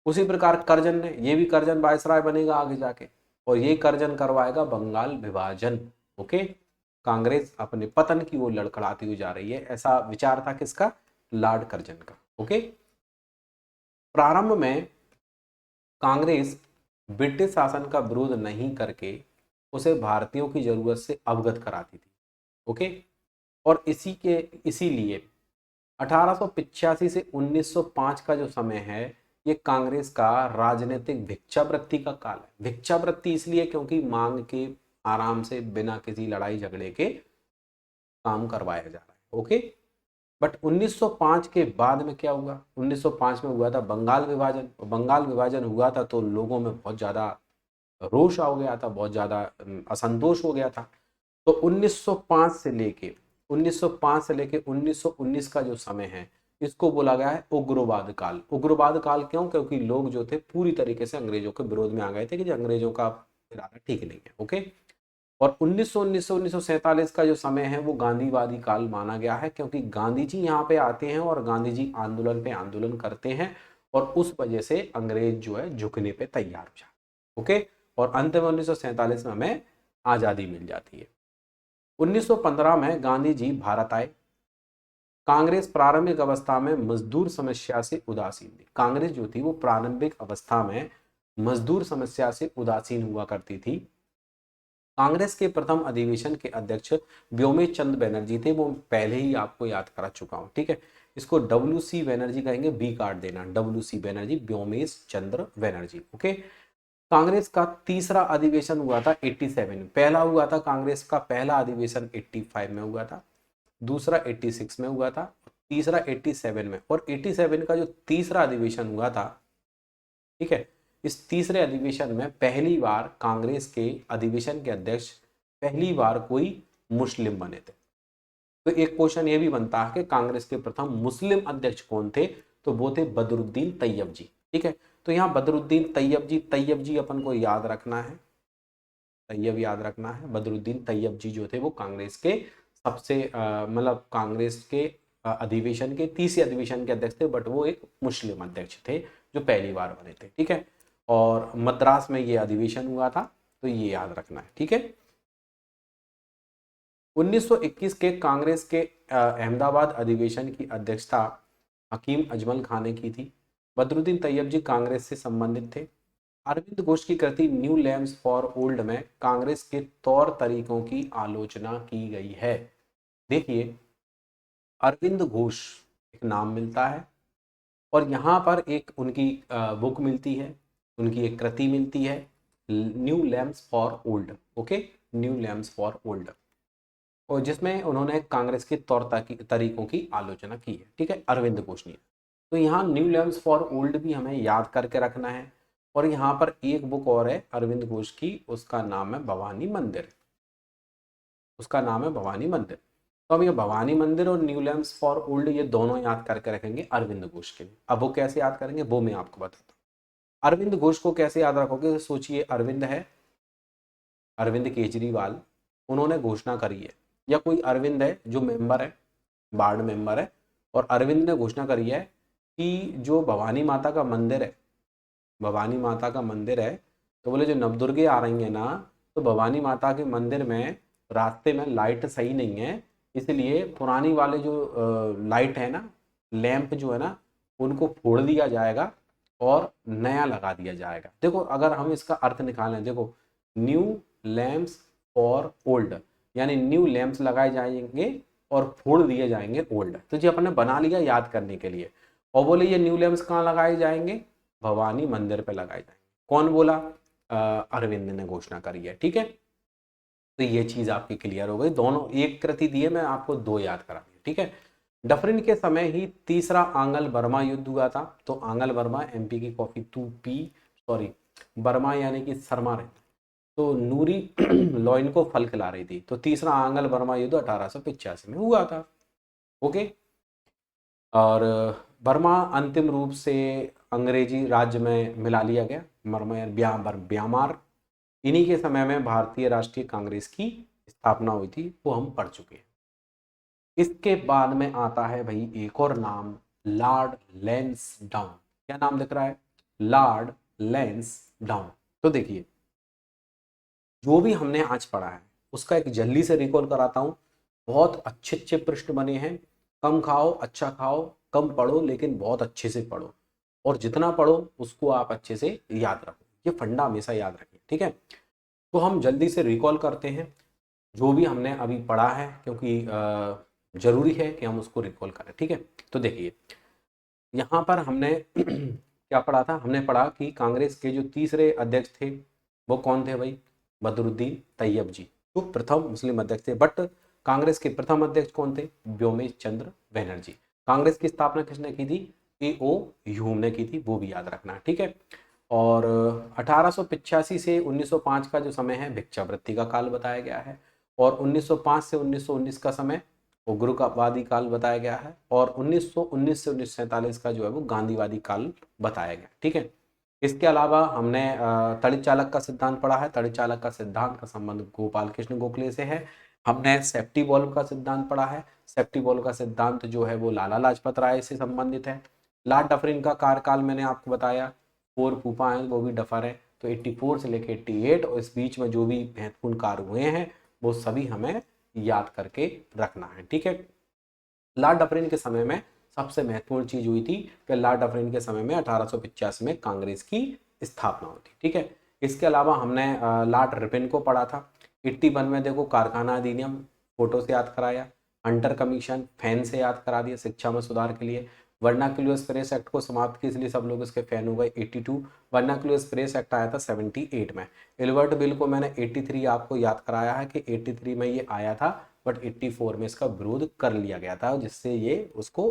उसी प्रकार करजन ने, ये भी करजन वायसराय बनेगा आगे जाके, और ये करजन करवाएगा बंगाल विभाजन। ओके, कांग्रेस अपने पतन की ओर लड़खड़ाती हुई जा रही है, ऐसा विचार था किसका? लॉर्ड करजन का। ओके, प्रारंभ में कांग्रेस ब्रिटिश शासन का विरोध नहीं करके उसे भारतीयों की जरूरत से अवगत कराती थी। ओके, और इसीलिए 1885 से 1905 का जो समय है, ये कांग्रेस का राजनीतिक भिक्षावृत्ति का काल है। भिक्षावृत्ति इसलिए क्योंकि मांग के आराम से बिना किसी लड़ाई झगड़े के काम करवाया जा रहा है। ओके, बट 1905 के बाद में क्या हुआ? 1905 में हुआ था बंगाल विभाजन, और बंगाल विभाजन हुआ था तो लोगों में बहुत ज्यादा रोष आ गया था, बहुत ज्यादा असंतोष हो गया था। तो 1905 से लेके 1919 का जो समय है, इसको बोला गया है उग्रवाद काल। उग्रवाद काल क्यों? क्योंकि लोग जो थे पूरी तरीके से अंग्रेजों के विरोध में आ गए थे कि अंग्रेजों का इरादा ठीक नहीं है। ओके, और 1947 का जो समय है वो गांधीवादी काल माना गया है, क्योंकि गांधी जी यहाँ पे आते हैं और गांधी जी आंदोलन पे आंदोलन करते हैं, और उस वजह से अंग्रेज जो है झुकने पे तैयार हो जाते। ओके, और अंत में 1947 में हमें आजादी मिल जाती है। 1915 में गांधी जी भारत आए। कांग्रेस प्रारंभिक अवस्था में मजदूर समस्या से उदासीन थी। कांग्रेस जो थी वो प्रारंभिक अवस्था में मजदूर समस्या से उदासीन हुआ करती थी। कांग्रेस के प्रथम अधिवेशन के अध्यक्ष व्योमेश चंद्र बैनर्जी थे, वो पहले ही आपको याद करा चुका हूं। ठीक है, इसको WC बैनर्जी कहेंगे, बी काट देना, WC बैनर्जी, व्योमेश चंद्र बैनर्जी। ओके, कांग्रेस का तीसरा अधिवेशन हुआ था 87 में। पहला हुआ था कांग्रेस का पहला अधिवेशन 85 में हुआ था, दूसरा 86 में हुआ था, तीसरा 87 में। और 87 का जो तीसरा अधिवेशन हुआ था, ठीक है, इस तीसरे अधिवेशन में पहली बार कांग्रेस के अधिवेशन के अध्यक्ष पहली बार कोई मुस्लिम बने थे। तो एक क्वेश्चन ये भी बनता है कि कांग्रेस के प्रथम मुस्लिम अध्यक्ष कौन थे? तो वो थे बदरुद्दीन तैयब जी। ठीक है, तो यहाँ बदरुद्दीन तैयब जी अपन को याद रखना है, तैयब याद रखना है। बदरुद्दीन तैयब जी जो थे वो कांग्रेस के सबसे मतलब कांग्रेस के अधिवेशन के तीसरे अधिवेशन के अध्यक्ष थे, बट वो एक मुस्लिम अध्यक्ष थे जो पहली बार बने थे। ठीक है, और मद्रास में ये अधिवेशन हुआ था, तो ये याद रखना है। ठीक है, 1921 के कांग्रेस के अहमदाबाद अधिवेशन की अध्यक्षता हकीम अजमल खान ने की थी। बदरुद्दीन तैयब जी कांग्रेस से संबंधित थे। अरविंद घोष की कृति न्यू लैम्प्स फॉर ओल्ड में कांग्रेस के तौर तरीकों की आलोचना की गई है। देखिए, अरविंद घोष एक नाम मिलता है, और यहाँ पर एक उनकी बुक मिलती है, उनकी एक कृति मिलती है, new lamps for old. Okay, new lamps for old, और जिसमें उन्होंने कांग्रेस के तौर तरीकों की आलोचना की है। ठीक है, अरविंद घोष ने। तो यहाँ न्यू लैम्प्स फॉर ओल्ड भी हमें याद करके रखना है। और यहाँ पर एक बुक और है अरविंद घोष की, उसका नाम है भवानी मंदिर, उसका नाम है भवानी मंदिर। तो हम ये भवानी मंदिर और न्यू लैम्प्स फॉर ओल्ड ये दोनों याद करके रखेंगे अरविंद घोष के लिए। अब वो कैसे याद करेंगे वो मैं आपको बताता हूँ। अरविंद घोष को कैसे याद रखोगे? सोचिए, अरविंद है, अरविंद केजरीवाल, उन्होंने घोषणा करी है, या कोई अरविंद है जो मेंबर है, वार्ड मेंबर है, और अरविंद ने घोषणा करी है कि जो भवानी माता का मंदिर है, भवानी माता का मंदिर है, तो बोले जो नवदुर्गे आ रही है ना, तो भवानी माता के मंदिर में रास्ते में लाइट सही नहीं है, इसलिए पुरानी वाले जो लाइट है ना, लैंप जो है ना, उनको फोड़ दिया जाएगा और नया लगा दिया जाएगा। देखो, अगर हम इसका अर्थ निकालें, देखो, न्यू लैम्प्स फॉर ओल्ड, यानी न्यू लैम्प्स लगाए जाएंगे और फोड़ दिए जाएंगे ओल्ड। तो जी अपन ने बना लिया याद करने के लिए। और बोले ये न्यू लैम्प्स कहाँ लगाए जाएंगे? भवानी मंदिर पे लगाए जाएंगे। कौन बोला? अरविंद ने घोषणा करी है। ठीक है, तो ये चीज आपकी क्लियर हो गई। दोनों एक कृति दिए, मैं आपको दो याद करा दिए। ठीक है, डफरिन के समय ही तीसरा आंगल बर्मा युद्ध हुआ था। तो आंगल बर्मा, MP की कॉफी 2P, सॉरी, बर्मा यानी कि शर्मा रहे, तो नूरी लॉइन को फल खिला रही थी। तो तीसरा आंगल बर्मा युद्ध 1885 में हुआ था। ओके, और बर्मा अंतिम रूप से अंग्रेजी राज्य में मिला लिया गया, म्यांमार। इन्हीं के समय में भारतीय राष्ट्रीय कांग्रेस की स्थापना हुई थी, वो हम पढ़ चुके हैं। इसके बाद में आता है भाई एक और नाम, लॉर्ड लैंसडाउन। क्या नाम दिख रहा है? लॉर्ड लैंसडाउन। तो देखिए, जो भी हमने आज पढ़ा है उसका एक जल्दी से रिकॉल कराता हूँ। बहुत अच्छे अच्छे प्रश्न बने हैं। कम खाओ अच्छा खाओ, कम पढ़ो लेकिन बहुत अच्छे से पढ़ो, और जितना पढ़ो उसको आप अच्छे से याद रखो। ये फंडा हमेशा याद रखिए, ठीक है। तो हम जल्दी से रिकॉल करते हैं जो भी हमने अभी पढ़ा है, क्योंकि जरूरी है कि हम उसको रिकॉल करें, ठीक है। तो देखिए, यहाँ पर हमने क्या पढ़ा था? हमने पढ़ा कि कांग्रेस के जो तीसरे अध्यक्ष थे वो कौन थे भाई? बदरुद्दीन तैयब जी, जो प्रथम मुस्लिम अध्यक्ष थे। बट कांग्रेस के प्रथम अध्यक्ष कौन थे? व्योमेश चंद्र बनर्जी। कांग्रेस की स्थापना किसने की थी? ए.ओ. ह्यूम ने की थी, वो भी याद रखना है, ठीक है। और 1885 से 1905 का जो समय है भिक्षावृत्ति का काल बताया गया है, और 1905 से 1919 का समय उग्रवादी काल बताया गया है, और 1919 से 1947 का जो है वो गांधीवादी काल बताया गया, ठीक है। इसके अलावा हमने तड़ित चालक का सिद्धांत पढ़ा है। तड़ित चालक का सिद्धांत का संबंध गोपाल कृष्ण गोखले से है। हमने सेफ्टी वॉल्व का सिद्धांत पढ़ा है। सेफ्टी वॉल्व का सिद्धांत जो है वो लाला लाजपत राय से संबंधित है। लॉर्ड डफरिन का कार्यकाल मैंने आपको बताया, 4 फूफा हैं वो भी डफर है, तो 84 से लेकर 88 और इस बीच में जो भी महत्वपूर्ण कार्य हुए हैं वो सभी हमें याद करके रखना है, ठीक है। लॉर्ड डफरिन के समय में सबसे महत्वपूर्ण चीज हुई थी कि लॉर्ड डफरिन के समय में 1885 में कांग्रेस की स्थापना हुई थी, ठीक है। इसके अलावा हमने लॉर्ड रिपन को पढ़ा था। 81 में देखो कारखाना अधिनियम फोटो से याद कराया, हंटर कमीशन फैन से याद करा दिया शिक्षा में सुधार के लिए। वर्नाक्युलर प्रेस एक्ट को समाप्त किया, इसलिए सब लोग इसके फैन हो गए। 82 वर्नाक्युलर प्रेस एक्ट आया था 78 में। एल्बर्ट बिल को मैंने 83 आपको याद कराया है कि 83 में ये आया था, बट 84 में इसका विरोध कर लिया गया था, जिससे ये उसको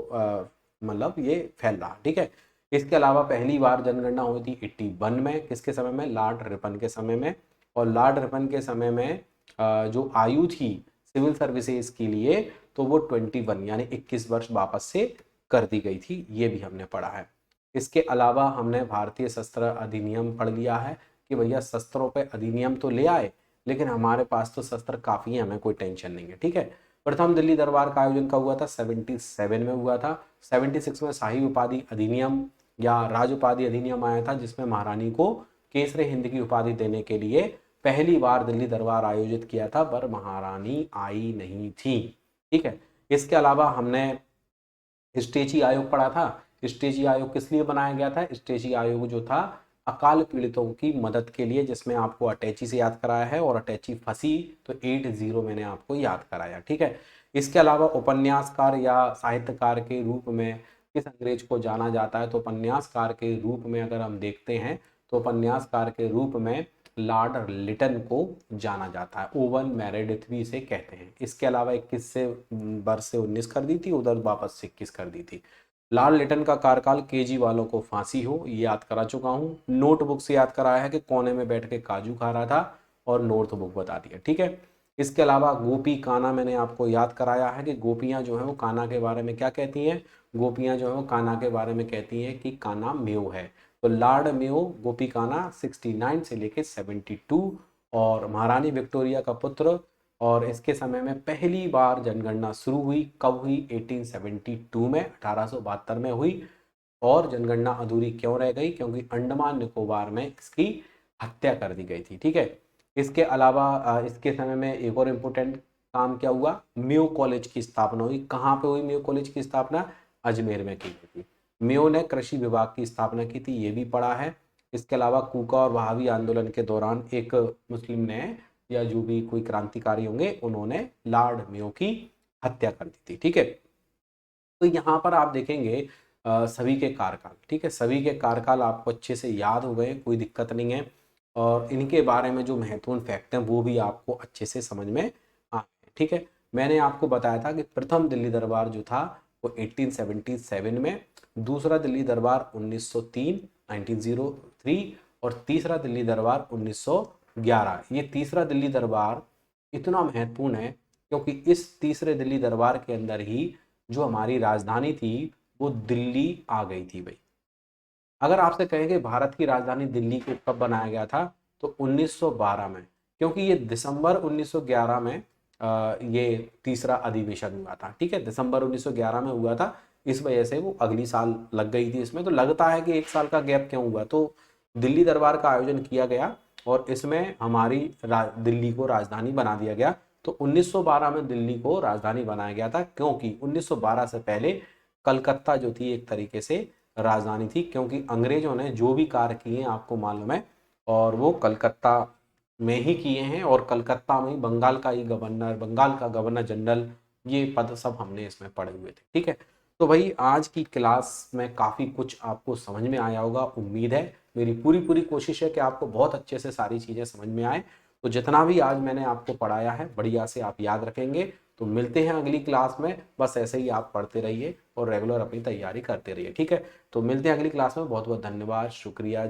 मतलब ये फैल रहा, ठीक है। इसके अलावा पहली बार जनगणना हुई थी 81 में, किसके समय में? लॉर्ड रिपन के समय में। और लॉर्ड रिपन के समय में जो आयु थी सिविल सर्विसेज के लिए, तो वो 21 यानी 21 वर्ष वापस से कर दी गई थी, ये भी हमने पढ़ा है। इसके अलावा हमने भारतीय शस्त्र अधिनियम पढ़ लिया है कि भैया शस्त्रों पे अधिनियम तो ले आए, लेकिन हमारे पास तो शस्त्र काफी है, हमें कोई टेंशन नहीं है, ठीक है। प्रथम दिल्ली दरबार का आयोजन कब हुआ था? 77 में हुआ था। 76 में शाही उपाधि अधिनियम या राज उपाधि अधिनियम आया था, जिसमें महारानी को केसरे हिंद की उपाधि देने के लिए पहली बार दिल्ली दरबार आयोजित किया था, पर महारानी आई नहीं थी, ठीक है। इसके अलावा हमने स्टेची आयोग पढ़ा था। स्टेची आयोग किस लिए बनाया गया था? स्टेची आयोग जो था अकाल पीड़ितों की मदद के लिए, जिसमें आपको अटैची से याद कराया है, और अटैची फंसी तो 80 मैंने आपको याद कराया, ठीक है। इसके अलावा उपन्यासकार या साहित्यकार के रूप में किस अंग्रेज को जाना जाता है? तो उपन्यासकार के रूप में अगर हम देखते हैं तो उपन्यासकार के रूप में लॉर्ड लिटन को जाना जाता है। ओवन मेरेडिथ भी इसे कहते हैं। इसके अलावा 21 से वर्ष से 19 कर दी थी, उधर वापस से 21 कर दी थी। लॉर्ड लिटन का कार्यकाल केजरीवालों को फांसी हो, ये याद करा चुका हूँ। नोटबुक से याद कराया है कि कोने में बैठ के काजू खा रहा था, और नोटबुक बता दिया, ठीक है। इसके अलावा गोपी काना मैंने आपको याद कराया है कि गोपियां जो है वो काना के बारे में क्या कहती हैं? गोपियां जो है वो काना के बारे में कहती हैं कि काना मेव है। तो लॉर्ड मेयो गोपी काना 69 से लेके 72, और महारानी विक्टोरिया का पुत्र। और इसके समय में पहली बार जनगणना शुरू हुई, कब हुई? 1872 में, 1872 में हुई। और जनगणना अधूरी क्यों रह गई? क्योंकि अंडमान निकोबार में इसकी हत्या कर दी गई थी, ठीक है। इसके अलावा इसके समय में एक और इम्पोर्टेंट काम क्या हुआ? मेयो कॉलेज की स्थापना हुई। कहाँ पे हुई मेयो कॉलेज की स्थापना? अजमेर में की गई थी। मेयो ने कृषि विभाग की स्थापना की थी, ये भी पढ़ा है। इसके अलावा कूका और वहाबी आंदोलन के दौरान एक मुस्लिम ने, या जो भी कोई क्रांतिकारी होंगे, उन्होंने लॉर्ड मेयो की हत्या कर दी थी, ठीक है। तो यहाँ पर आप देखेंगे सभी के कार्यकाल, ठीक है, सभी के कार्यकाल आपको अच्छे से याद हो गए, कोई दिक्कत नहीं है। और इनके बारे में जो महत्वपूर्ण फैक्ट हैं वो भी आपको अच्छे से समझ में आ गए, ठीक है। मैंने आपको बताया था कि प्रथम दिल्ली दरबार जो था वो 1877 में, दूसरा दिल्ली दरबार 1903 1903, और तीसरा दिल्ली दरबार 1911। ये तीसरा दिल्ली दरबार इतना महत्वपूर्ण है क्योंकि इस तीसरे दिल्ली दरबार के अंदर ही जो हमारी राजधानी थी वो दिल्ली आ गई थी भाई। अगर आपसे कहें कि भारत की राजधानी दिल्ली को कब बनाया गया था, तो 1912 में, क्योंकि ये दिसंबर 1911 में ये तीसरा अधिवेशन हुआ था, ठीक है, दिसंबर 1911 में हुआ था। इस वजह से वो अगली साल लग गई थी इसमें। तो लगता है कि 1 साल का गैप क्यों हुआ, तो दिल्ली दरबार का आयोजन किया गया और इसमें हमारी दिल्ली को राजधानी बना दिया गया। तो 1912 में दिल्ली को राजधानी बनाया गया था, क्योंकि 1912 से पहले कलकत्ता जो थी एक तरीके से राजधानी थी, क्योंकि अंग्रेजों ने जो भी कार्य किए आपको मालूम है, और वो कलकत्ता में ही किए हैं, और कलकत्ता में ही बंगाल का ही गवर्नर, बंगाल का गवर्नर जनरल, ये पद सब हमने इसमें पढ़े हुए थे। ठीक है, तो भाई आज की क्लास में काफ़ी कुछ आपको समझ में आया होगा, उम्मीद है। मेरी पूरी पूरी कोशिश है कि आपको बहुत अच्छे से सारी चीज़ें समझ में आए। तो जितना भी आज मैंने आपको पढ़ाया है बढ़िया से आप याद रखेंगे। तो मिलते हैं अगली क्लास में, बस ऐसे ही आप पढ़ते रहिए और रेगुलर अपनी तैयारी करते रहिए। ठीक है, तो मिलते हैं अगली क्लास में। बहुत बहुत धन्यवाद, शुक्रिया।